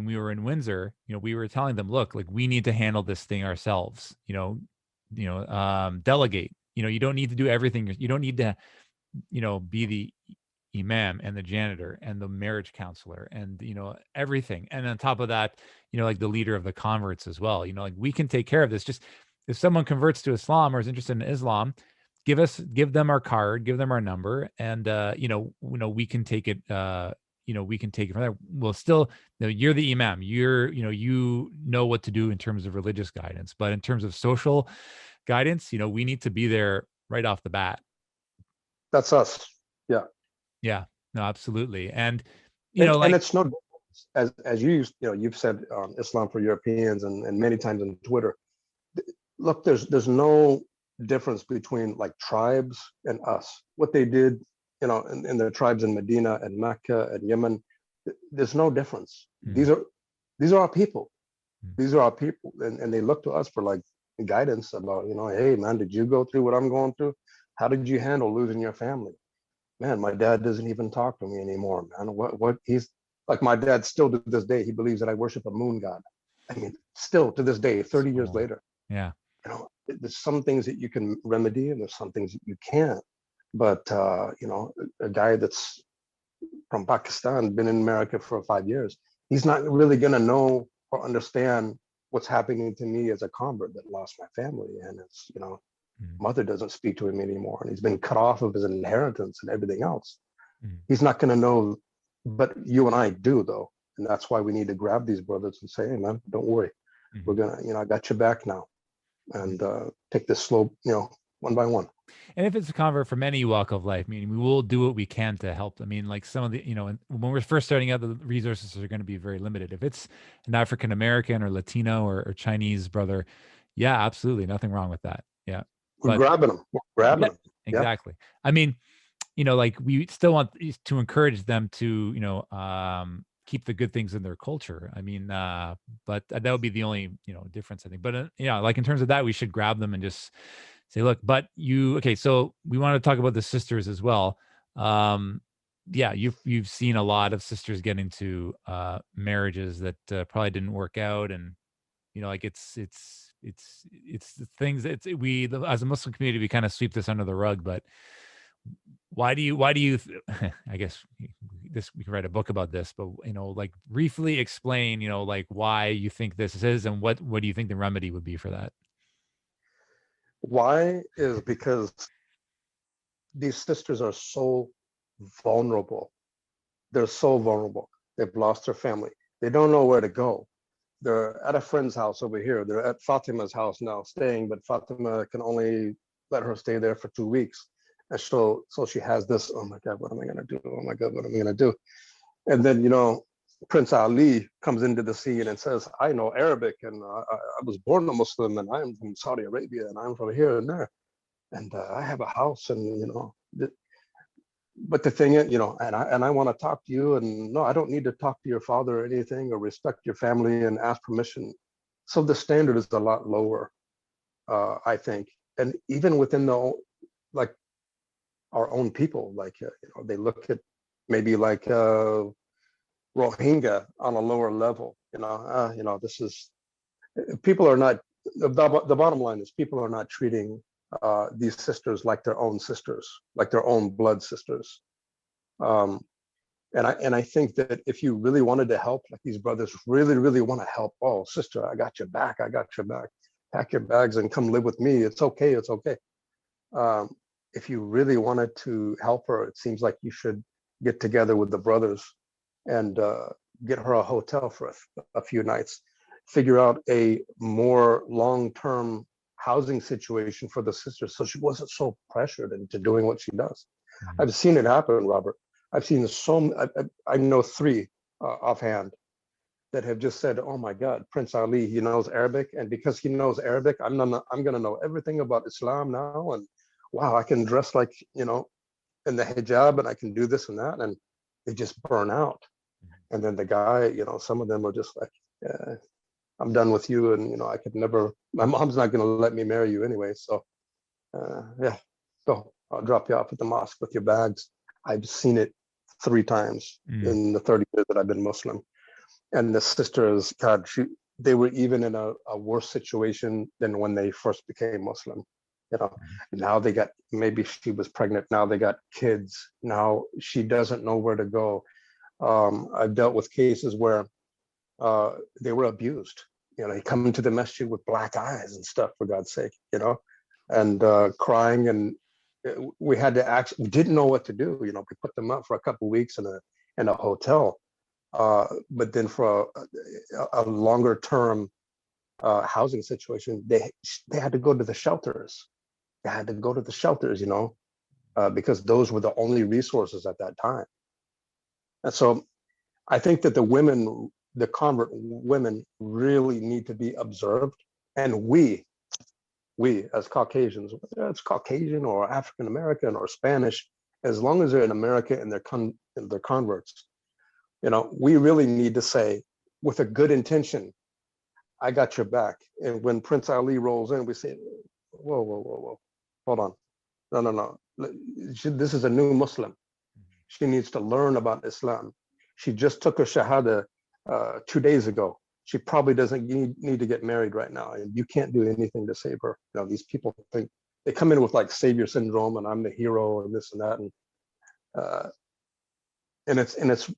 [SPEAKER 1] we were in Windsor, we were telling them, look, like, we need to handle this thing ourselves. Delegate. You don't need to do everything. You don't need to, be the imam and the janitor and the marriage counselor and everything, and on top of that, like the leader of the converts as well. Like, we can take care of this. Just if someone converts to Islam or is interested in Islam, give them our card, give them our number, and we can take it. We can take it from there. Well, still, you're the imam. You know what to do in terms of religious guidance, but in terms of social guidance, we need to be there right off the bat.
[SPEAKER 2] That's us. Yeah.
[SPEAKER 1] Yeah, no, absolutely. And,
[SPEAKER 2] And
[SPEAKER 1] like,
[SPEAKER 2] it's no difference. As you've said, Islam for Europeans and many times on Twitter. Look, there's no difference between like tribes and us. What they did, in the tribes in Medina and Mecca and Yemen, there's no difference.
[SPEAKER 1] mm,
[SPEAKER 2] These are our people.
[SPEAKER 1] mm,
[SPEAKER 2] These are our people, and they look to us for like guidance about, hey man, did you go through what I'm going through? How did you handle losing your family? Man, my dad doesn't even talk to me anymore, man. What he's like, my dad still to this day, he believes that I worship a moon god. I mean, still to this day, 30 years
[SPEAKER 1] so,
[SPEAKER 2] later,
[SPEAKER 1] yeah.
[SPEAKER 2] there's some things that you can remedy and there's some things that you can't. But a guy that's from Pakistan, been in America for 5 years, he's not really gonna know or understand what's happening to me as a convert that lost my family. And it's,
[SPEAKER 1] Mm,
[SPEAKER 2] mother doesn't speak to him anymore and he's been cut off of his inheritance and everything else.
[SPEAKER 1] mm,
[SPEAKER 2] He's not going to know, but you and I do though. And that's why we need to grab these brothers and say, hey man, don't worry. We're
[SPEAKER 1] mhm,
[SPEAKER 2] going to, I got your back now,
[SPEAKER 1] mhm.
[SPEAKER 2] and take this slow, one by one.
[SPEAKER 1] And if it's a convert from any walk of life, meaning we will do what we can to help. I mean, like some of the, when we're first starting out, the resources are going to be very limited. If it's an African American or Latino or Chinese brother, yeah, absolutely, nothing wrong with that. Yeah,
[SPEAKER 2] We're
[SPEAKER 1] but
[SPEAKER 2] grabbing them. We're grabbing
[SPEAKER 1] yeah,
[SPEAKER 2] them. Yeah.
[SPEAKER 1] exactly. I mean, like we still want to encourage them to, keep the good things in their culture. I mean, but that would be the only, difference, I think. But yeah, like in terms of that, we should grab them and just say, look, but okay, so we want to talk about the sisters as well. Yeah, you've seen a lot of sisters get into marriages that probably didn't work out, and like it's the things as a Muslim community, we kind of sweep this under the rug. But why do you I guess we can write a book about this, but like briefly explain, like why you think this is, and what do you think the remedy would be for that?
[SPEAKER 2] Why is because these sisters are so vulnerable. They're so vulnerable. They've lost their family. They don't know where to go. They're at a friend's house over here. They're at Fatima's house now staying, but Fatima can only let her stay there for 2 weeks. And so she has this, oh my God, what am I going to do? Oh my God, what am I going to do? And then, Prince Ali comes into the scene and says, I know Arabic, and I was born a Muslim, and I'm from Saudi Arabia, and I'm from here and there. And I have a house, and, but the thing is, and I want to talk to you, and no, I don't need to talk to your father or anything, or respect your family and ask permission. So the standard is a lot lower, I think. And even within like our own people, like, they look at maybe like Rohingya on a lower level, this is, people are not, the bottom line is people are not treating these sisters like their own sisters, like their own blood sisters. Um, and I think that if you really wanted to help, like these brothers really, really want to help. Oh, sister, I got your back. I got your back. Pack your bags and come live with me. It's okay. It's okay. If you really wanted to help her, it seems like you should get together with the brothers and get her a hotel for a few nights. Figure out a more long-term housing situation for the sister, so she wasn't so pressured into doing what she does.
[SPEAKER 1] Mhm.
[SPEAKER 2] I've seen it happen, Robert. I've seen I know three offhand that have just said, "Oh my God, Prince Ali, he knows Arabic, and because he knows Arabic, I'm gonna know everything about Islam now, and wow, I can dress like in the hijab, and I can do this and that," and they just burn out. And then the guy, some of them are just like, yeah, I'm done with you, and I could never. My mom's not gonna let me marry you anyway, so yeah, go. I'll drop you off at the mosque with your bags. I've seen it 3 times
[SPEAKER 1] Mm.
[SPEAKER 2] in the 30 years that I've been Muslim. And the sisters, God, they were even in a worse situation than when they first became Muslim. Now they got, maybe she was pregnant. Now they got kids. Now she doesn't know where to go. I've dealt with cases where they were abused. They come into the masjid with black eyes and stuff, for God's sake, and crying. And we had to we didn't know what to do. We put them up for a couple of weeks in a hotel. But then for a longer term housing situation, they had to go to the shelters. They had to go to the shelters, because those were the only resources at that time. And so I think that the convert women really need to be observed. And we as Caucasians, whether it's Caucasian or African American or Spanish, as long as they're in America and they're converts, we really need to say, with a good intention, I got your back. And when Prince Ali rolls in, we say, whoa, whoa, whoa, whoa, hold on. No. This is a new Muslim. She needs to learn about Islam. She just took her Shahada 2 days ago. She probably doesn't need to get married right now. And you can't do anything to save her. These people think, they come in with like savior syndrome, and I'm the hero and this and that. And it's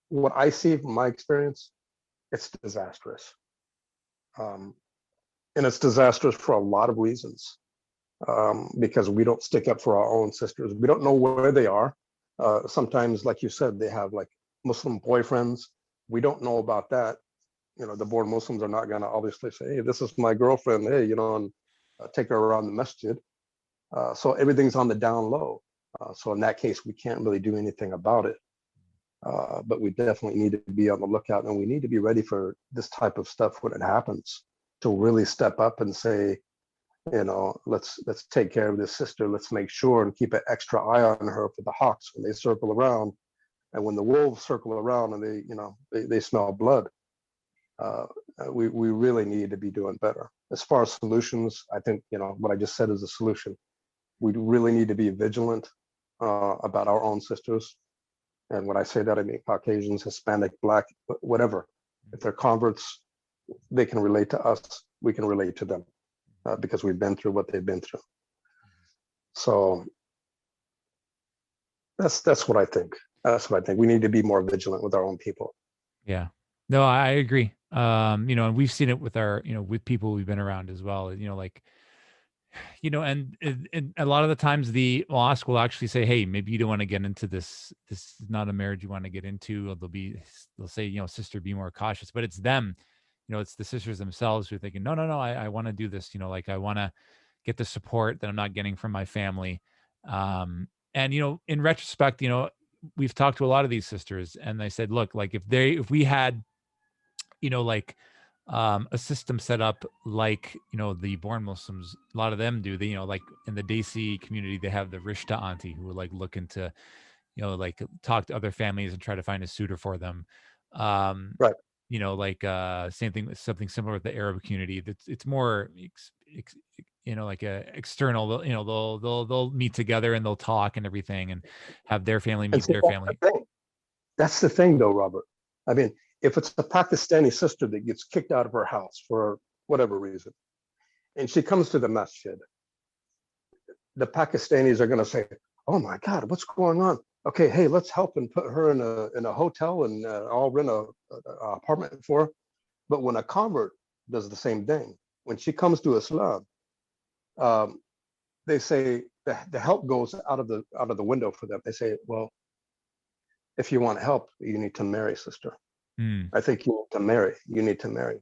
[SPEAKER 2] what I see from my experience, it's disastrous. And it's disastrous for a lot of reasons, because we don't stick up for our own sisters. We don't know where they are. Sometimes, like you said, they have like Muslim boyfriends. We don't know about that. The born Muslims are not going to obviously say, hey, this is my girlfriend, hey, and take her around the masjid. So everything's on the down low. So in that case, we can't really do anything about it. But we definitely need to be on the lookout, and we need to be ready for this type of stuff when it happens, to really step up and say, let's take care of this sister. Let's make sure and keep an extra eye on her for the hawks when they circle around, and when the wolves circle around and they smell blood. We really need to be doing better. As far as solutions, I think what I just said is a solution. We really need to be vigilant about our own sisters. And when I say that, I mean Caucasians, Hispanic, Black, whatever. If they're converts, they can relate to us. We can relate to them because we've been through what they've been through. So that's what I think. That's what I think. We need to be more vigilant with our own people.
[SPEAKER 1] Yeah. No, I agree. And we've seen it with our, with people we've been around as well. And a lot of the times the mosque will actually say, hey, maybe you don't want to get into this. This is not a marriage you want to get into. Or they'll say, sister, be more cautious. But it's them, it's the sisters themselves who are thinking, no, I want to do this. I want to get the support that I'm not getting from my family. And in retrospect, we've talked to a lot of these sisters, and they said, look, like if we had, a system set up like the born Muslims, a lot of them do. They like in the Desi community, they have the Rishta auntie who will like look into like talk to other families and try to find a suitor for them.
[SPEAKER 2] Right.
[SPEAKER 1] Same thing, something similar with the Arab community. It's more like a external. They'll meet together and they'll talk and everything and have their family meet their family.
[SPEAKER 2] That's the thing, though, Robert. I mean, if it's a Pakistani sister that gets kicked out of her house for whatever reason, and she comes to the masjid, the Pakistanis are going to say, "Oh my God, what's going on? Okay, hey, let's help and put her in a hotel, and I'll rent a apartment for her." But when a convert does the same thing, when she comes to Islam, they say the help goes out of the window for them. They say, "Well, if you want help, you need to marry, sister. I think you need to marry. You need to marry."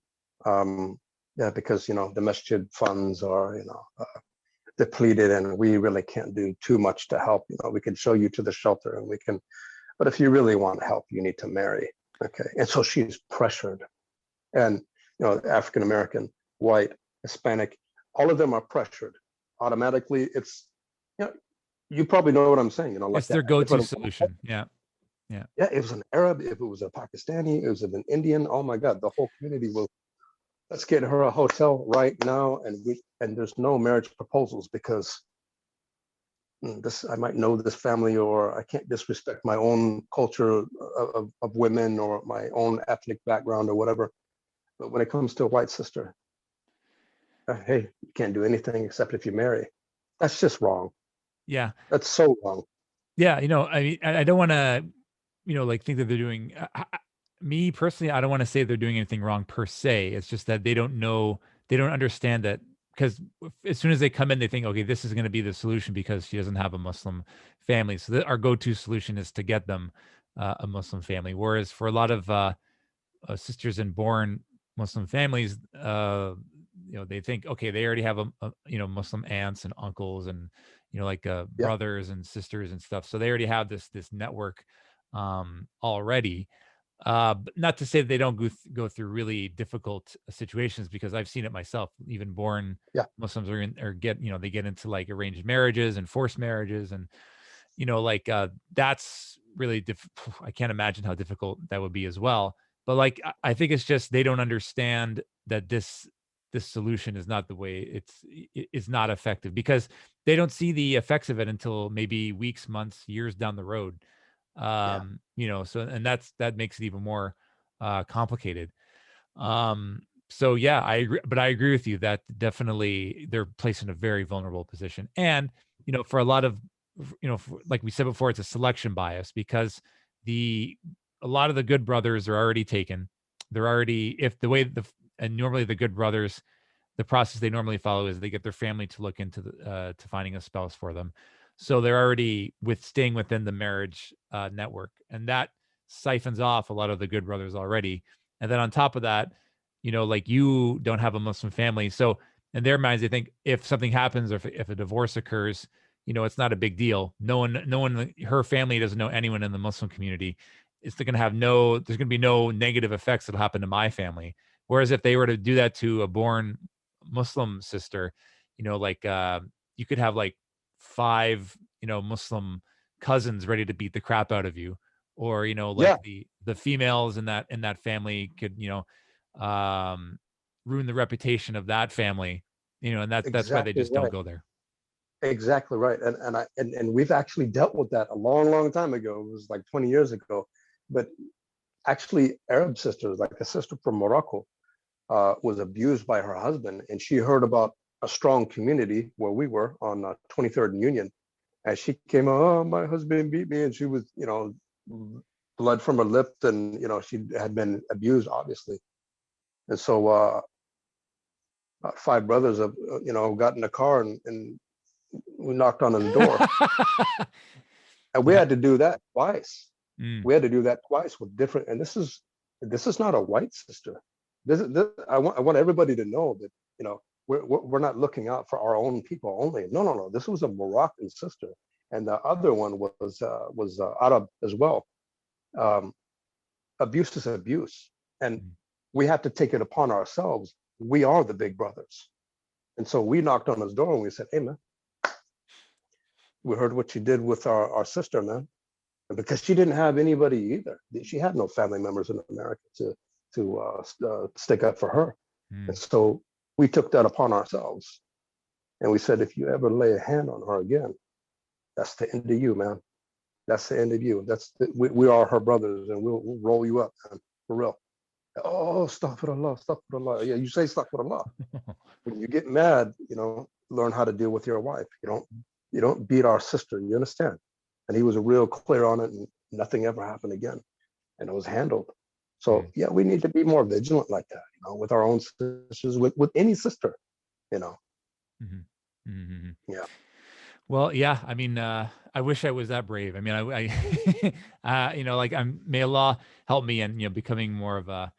[SPEAKER 2] Because the masjid funds are depleted, and we really can't do too much to help. We can show you to the shelter, and but if you really want help, you need to marry. Okay, and so she's pressured, and African American, white, Hispanic, all of them are pressured automatically. It's you probably know what I'm saying. Like
[SPEAKER 1] it's their go-to solution. Yeah.
[SPEAKER 2] Yeah, it was an Arab, if it was a Pakistani, it was an Indian. Oh my God, the whole community will. Let's get her a hotel right now, and there's no marriage proposals because I might know this family, or I can't disrespect my own culture of women or my own ethnic background or whatever. But when it comes to a white sister, hey, you can't do anything except if you marry. That's just wrong.
[SPEAKER 1] Yeah,
[SPEAKER 2] that's so wrong.
[SPEAKER 1] Yeah, I mean, I don't want to. Think that they're doing, me personally, I don't want to say they're doing anything wrong per se. It's just that they don't understand that, because as soon as they come in, they think, okay, this is going to be the solution because she doesn't have a Muslim family. So our go-to solution is to get them a Muslim family. Whereas for a lot of sisters in born Muslim families, they think, okay, they already have Muslim aunts and uncles and, brothers and sisters and stuff. So they already have this network already. But not to say that they don't go through really difficult situations, because I've seen it myself. Even born Muslims they get into like arranged marriages and forced marriages, and that's really I can't imagine how difficult that would be as well. But I think it's just they don't understand that this solution is not the way it's not effective, because they don't see the effects of it until maybe weeks, months, years down the road. So, and that makes it even more complicated. So yeah, I agree, but I agree with you that definitely they're placed in a very vulnerable position. And for a lot of like we said before, it's a selection bias, because a lot of the good brothers are already taken. They're already, and normally the good brothers, the process they normally follow is they get their family to look into to finding a spouse for them. So they're already staying within the marriage network, and that siphons off a lot of the good brothers already. And then on top of that, like you don't have a Muslim family, so in their minds, they think if something happens or if a divorce occurs, it's not a big deal. No one, her family doesn't know anyone in the Muslim community. It's going to have there's going to be no negative effects that'll happen to my family. Whereas if they were to do that to a born Muslim sister, like you could have like 5, Muslim cousins ready to beat the crap out of you, or like
[SPEAKER 2] Yeah,
[SPEAKER 1] the females in that family could ruin the reputation of that family, and that's why they
[SPEAKER 2] exactly
[SPEAKER 1] just don't
[SPEAKER 2] right.
[SPEAKER 1] go there.
[SPEAKER 2] Exactly right. And we've actually dealt with that a long time ago. It was like 20 years ago. But actually, Arab sisters, like a sister from Morocco, was abused by her husband, and she heard about a strong community where we were on 23rd and Union, and she came, oh, my husband beat me, and she was, blood from her lip, and she had been abused, obviously. And so about 5 brothers have, got in a car, and we knocked on the door, and we
[SPEAKER 1] Yeah.
[SPEAKER 2] had to do that twice.
[SPEAKER 1] Mm.
[SPEAKER 2] We had to do that twice with different, and this is not a white sister. This I want everybody to know that we're not looking out for our own people only. No. This was a Moroccan sister, and the other one was Arab as well. Um, Abuse is abuse, and
[SPEAKER 1] Mm.
[SPEAKER 2] we have to take it upon ourselves. We are the big brothers, and so we knocked on his door and we said, "Hey, man, we heard what you did with our sister, man." And because she didn't have anybody either, she had no family members in America to stick up for her, and
[SPEAKER 1] Mm.
[SPEAKER 2] so we took that upon ourselves, and we said, if you ever lay a hand on her again, that's the end of you, man. That's the end of you. We are her brothers, and we'll roll you up, man, for real. Oh, astaghfirullah, astaghfirullah. Yeah, you say astaghfirullah. When you get mad, learn how to deal with your wife. You don't beat our sister. You understand? And he was real clear on it, and nothing ever happened again, and it was handled. So
[SPEAKER 1] Mm.
[SPEAKER 2] yeah, we need to be more vigilant like that, with our own sisters, with any sister, you know.
[SPEAKER 1] Mhm. Mhm.
[SPEAKER 2] Yeah,
[SPEAKER 1] Well, yeah, I mean, I wish I was that brave. I mean, like may Allah help me in, becoming more of a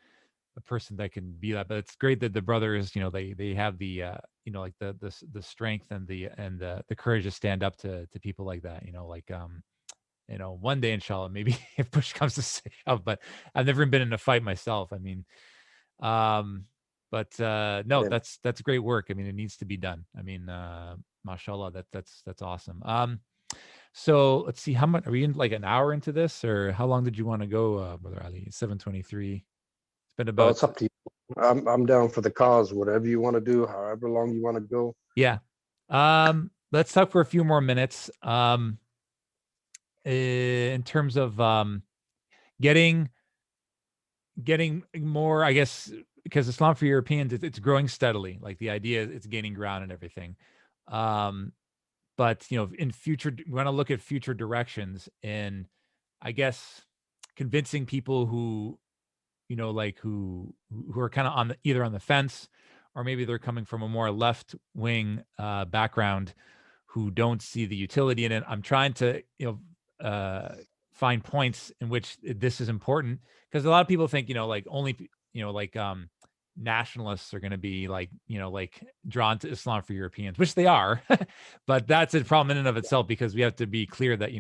[SPEAKER 1] person that can be that. But it's great that the brothers, they have the, like the strength and the courage to stand up to people like that. Like one day, inshallah, maybe if push comes to shove. But I've never been in a fight myself. I mean, um, but no,
[SPEAKER 2] and
[SPEAKER 1] that's great work. I mean, it needs to be done. I mean, mashallah, that's awesome. So let's see, how much are we in, like an hour into this, or how long did you want to go, Brother Ali? 7:23. It's been
[SPEAKER 2] well,
[SPEAKER 1] about,
[SPEAKER 2] it's up to you. I'm down for the cause. Whatever you want to do, however long you want to go.
[SPEAKER 1] yeah. Let's talk for a few more minutes. In terms of getting more, I guess, because Islam for Europeans, it's growing steadily. Like the idea, it's gaining ground and everything. Um, but in future, we want to look at future directions, and I guess convincing people who like who are kind of either on the fence, or maybe they're coming from a more left wing background, who don't see the utility in it. I'm trying to find points in which this is important, because a lot of people think like only like nationalists are going to be like like drawn to Islam for Europeans, which they are. But that's a problem in and of itself, because we have to be clear that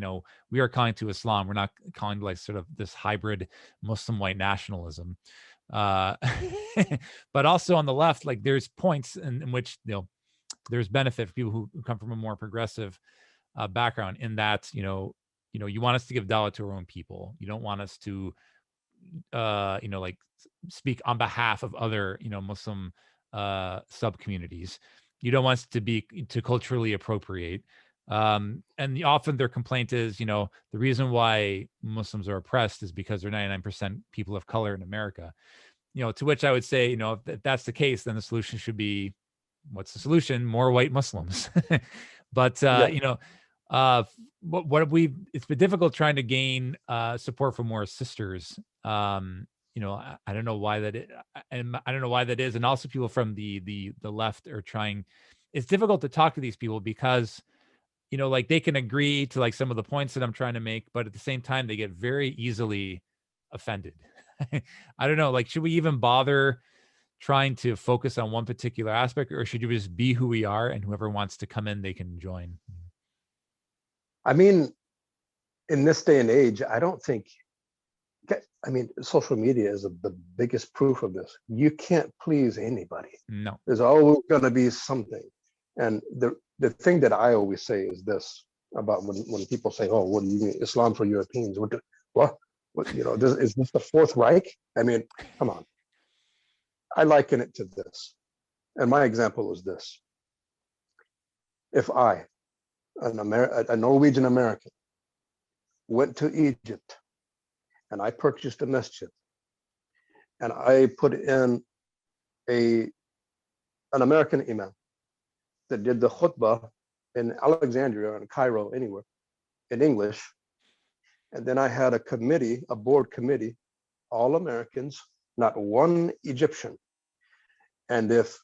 [SPEAKER 1] we are calling to Islam. We're not calling to like sort of this hybrid Muslim white nationalism. uh but also on the left, like there's points in which there's benefit for people who come from a more progressive background, in that you want us to give dawah to our own people. You don't want us to like speak on behalf of other Muslim sub communities. You don't want us to culturally appropriate. And often their complaint is, the reason why Muslims are oppressed is because they're 99% people of color in America. To which I would say, if that's the case, then the solution should be, what's the solution? More white Muslims. But
[SPEAKER 2] Yeah,
[SPEAKER 1] what we it's been difficult trying to gain support for more sisters. I don't know why and I don't know why that is. And also people from the left are trying. It's difficult to talk to these people, because like they can agree to like some of the points that I'm trying to make, but at the same time they get very easily offended. I don't know, like, should we even bother trying to focus on one particular aspect, or should you just be who we are and whoever wants to come in, they can join?
[SPEAKER 2] I mean, in this day and age, I don't think, I mean, social media is the biggest proof of this. You can't please anybody.
[SPEAKER 1] No.
[SPEAKER 2] There's always going to be something. And the thing that I always say is this about when people say, oh, what do you mean Islam for Europeans? What, you know, is this the Fourth Reich? I mean, come on. I liken it to this. And my example is this. If I, a Norwegian American, went to Egypt and I purchased a masjid and I put in an American imam that did the khutbah in Alexandria, in Cairo, anywhere, in English. And then I had a committee, a board committee, all Americans, not one Egyptian. And if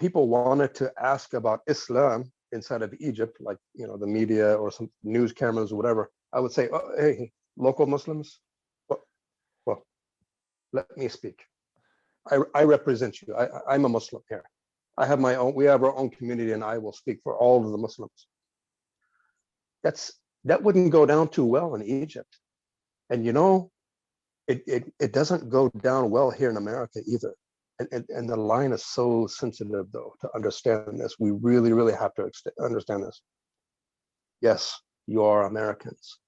[SPEAKER 2] people wanted to ask about Islam inside of Egypt, like, you know, the media or some news cameras or whatever, I would say, oh, hey, local Muslims, well, let me speak. I represent you. I'm a Muslim here. I have my own, we have our own community, and I will speak for all of the Muslims. That wouldn't go down too well in Egypt. And you know, it doesn't go down well here in America either. And the line is so sensitive, though, to understand this. We really, really have to understand this. Yes, you are Americans.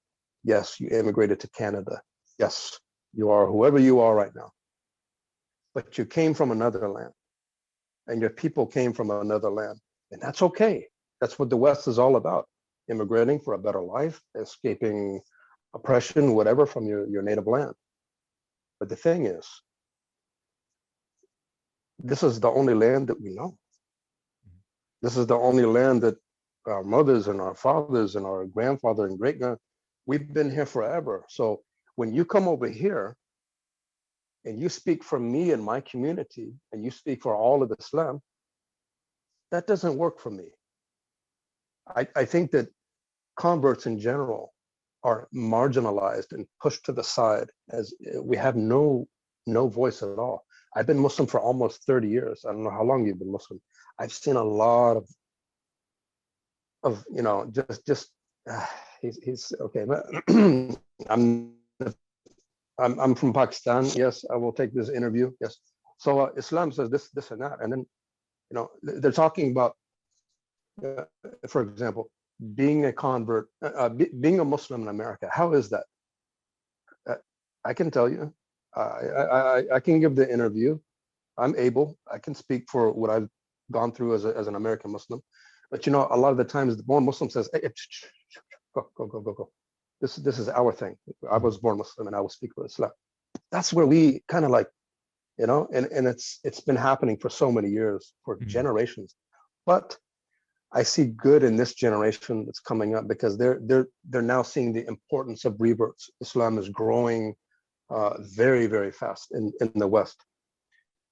[SPEAKER 2] Yes, you immigrated to Canada. Yes, you are whoever you are right now. But you came from another land, and your people came from another land. And that's okay. That's what the West is all about. Immigrating for a better life, escaping oppression, whatever, from your native land. But the thing is, this is the only land that we know. This is the only land that our mothers and our fathers and our grandfather and great-grand, we've been here forever. So when you come over here and you speak for me and my community, and you speak for all of Islam, that doesn't work for me. I think that converts in general are marginalized and pushed to the side, as we have no voice at all. I've been Muslim for almost 30 years. I don't know how long you've been Muslim. I've seen a lot of you know, just he's okay. I'm from Pakistan. Yes, I will take this interview. Yes. So Islam says this, and that, and then, you know, they're talking about, for example, being a convert, being a Muslim in America. How is that? I can tell you. I can give the interview. I'm able. I can speak for what I've gone through as an American Muslim. But you know, a lot of the times the born Muslim says, hey, go. This is our thing. I was born Muslim and I will speak for Islam. That's where we kind of like, you know, and it's been happening for so many years, for generations. But I see good in this generation that's coming up, because they're now seeing the importance of reverts. Islam is growing very, very fast in the West.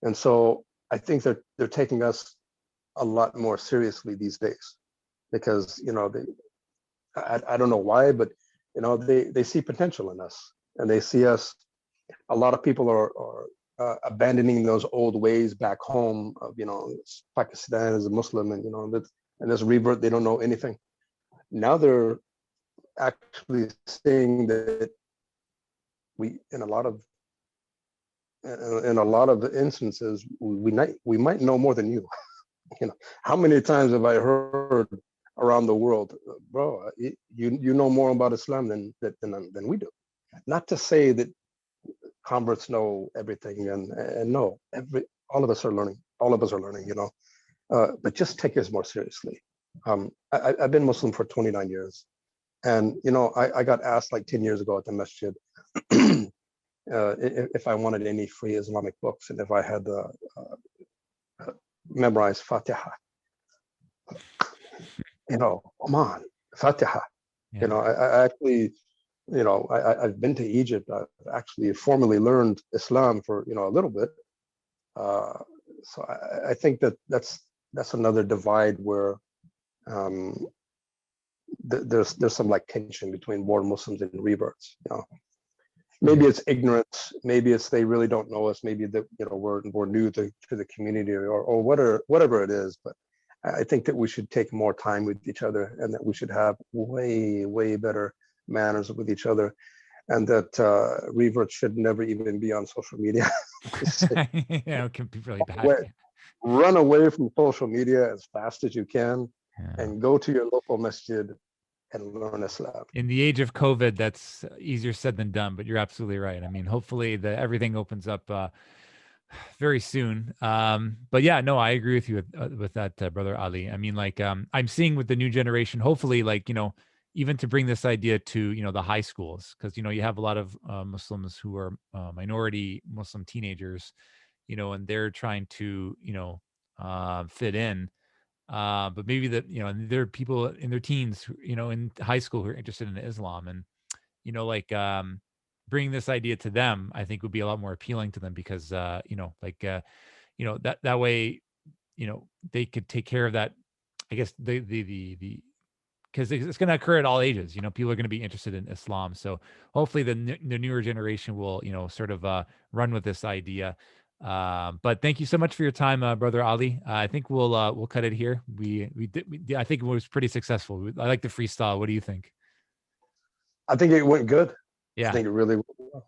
[SPEAKER 2] And so I think they're taking us a lot more seriously these days, because, you know, I don't know why, but, you know, they see potential in us, and they see us. A lot of people are abandoning those old ways back home of, you know, Pakistan as a Muslim, and, you know, and this revert, they don't know anything. Now they're actually saying that we, in a lot of instances, we might know more than you. You know, how many times have I heard around the world, bro, you know more about Islam than we do. Not to say that converts know everything, and no, all of us are learning. All of us are learning, you know. But just take this more seriously. I've been Muslim for 29 years. And, you know, I got asked like 10 years ago at the masjid if I wanted any free Islamic books, and if I had memorized Fatiha. You know, come on, Fatiha. Yeah. You know, I actually, you know, I've been to Egypt. I've actually formally learned Islam for, you know, a little bit. So I think that's another divide where there's some like tension between born Muslims and reverts. You know, maybe it's ignorance, maybe it's they really don't know us, maybe that we're new to the community, or whatever it is. But I think that we should take more time with each other, and that we should have way better manners with each other, and that reverts should never even be on social media.
[SPEAKER 1] It can be really bad.
[SPEAKER 2] Run away from social media as fast as you can, and go to your local masjid and learn Islam.
[SPEAKER 1] In the age of COVID, that's easier said than done, but you're absolutely right. I mean, hopefully everything opens up very soon. But yeah, no, I agree with you with that, Brother Ali. I mean, like, I'm seeing with the new generation, hopefully, like, even to bring this idea to, the high schools, because, you have a lot of Muslims who are minority Muslim teenagers, and they're trying to, fit in. But maybe there are people in their teens, who, in high school who are interested in Islam, and, like, bringing this idea to them, I think would be a lot more appealing to them, because, that way, they could take care of that. I guess because it's going to occur at all ages. People are going to be interested in Islam. So hopefully the newer generation will, sort of run with this idea. But thank you so much for your time, Brother Ali. I think we'll cut it here. We did. I think it was pretty successful. I like the freestyle. What do you think?
[SPEAKER 2] I think it went good.
[SPEAKER 1] Yeah,
[SPEAKER 2] I think it really went well.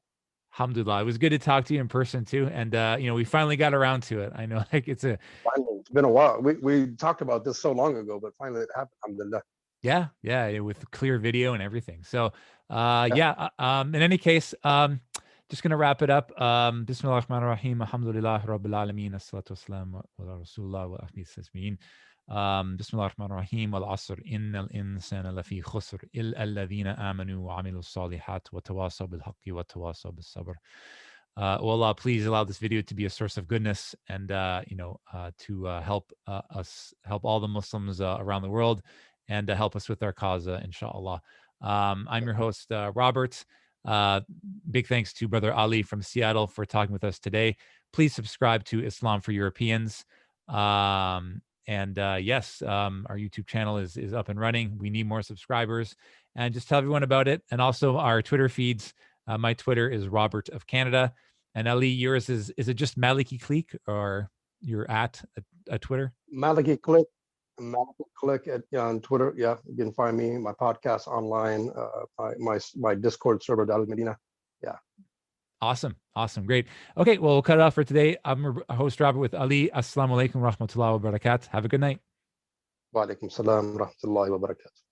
[SPEAKER 1] Alhamdulillah. It was good to talk to you in person too. And we finally got around to it. I know, like, it's
[SPEAKER 2] been a while. We talked about this so long ago, but finally it happened. Alhamdulillah.
[SPEAKER 1] Yeah, with clear video and everything. So in any case, just gonna wrap it up. Bismillah ar-Rahman ar-Rahim. Alhamdulillah Rabbil Alameen. As-salatu was-salam ala Rasulullah wa ahli tasbeen. Bismillah ar-Rahman ar-Rahim. Wal asr innal insana lafi khusr illa alladhina amanu wa amilu salihat wa tawasaw bil haqqi wa tawasaw bis sabr. Allah, please allow this video to be a source of goodness, and to help us help all the Muslims around the world, and help us with our cause, inshallah. I'm your host, Robert. Big thanks to Brother Ali from Seattle for talking with us today. Please subscribe to Islam for Europeans. Yes, our YouTube channel is up and running. We need more subscribers, and just tell everyone about it. And also our Twitter feeds. My Twitter is Robert of Canada, and Ali, yours is it just Maliki Clique, or you're at a Twitter?
[SPEAKER 2] Maliki Clique. Click on Twitter. Yeah, you can find me, my podcast online, my Discord server, Dal Medina. Yeah.
[SPEAKER 1] Awesome. Great. Okay, well, we'll cut it off for today. I'm your host, Robert, with Ali. Assalamu alaikum wa rahmatullahi wa barakatuh. Have a good night.
[SPEAKER 2] Wa alaikum salam wa rahmatullahi wa barakatuh.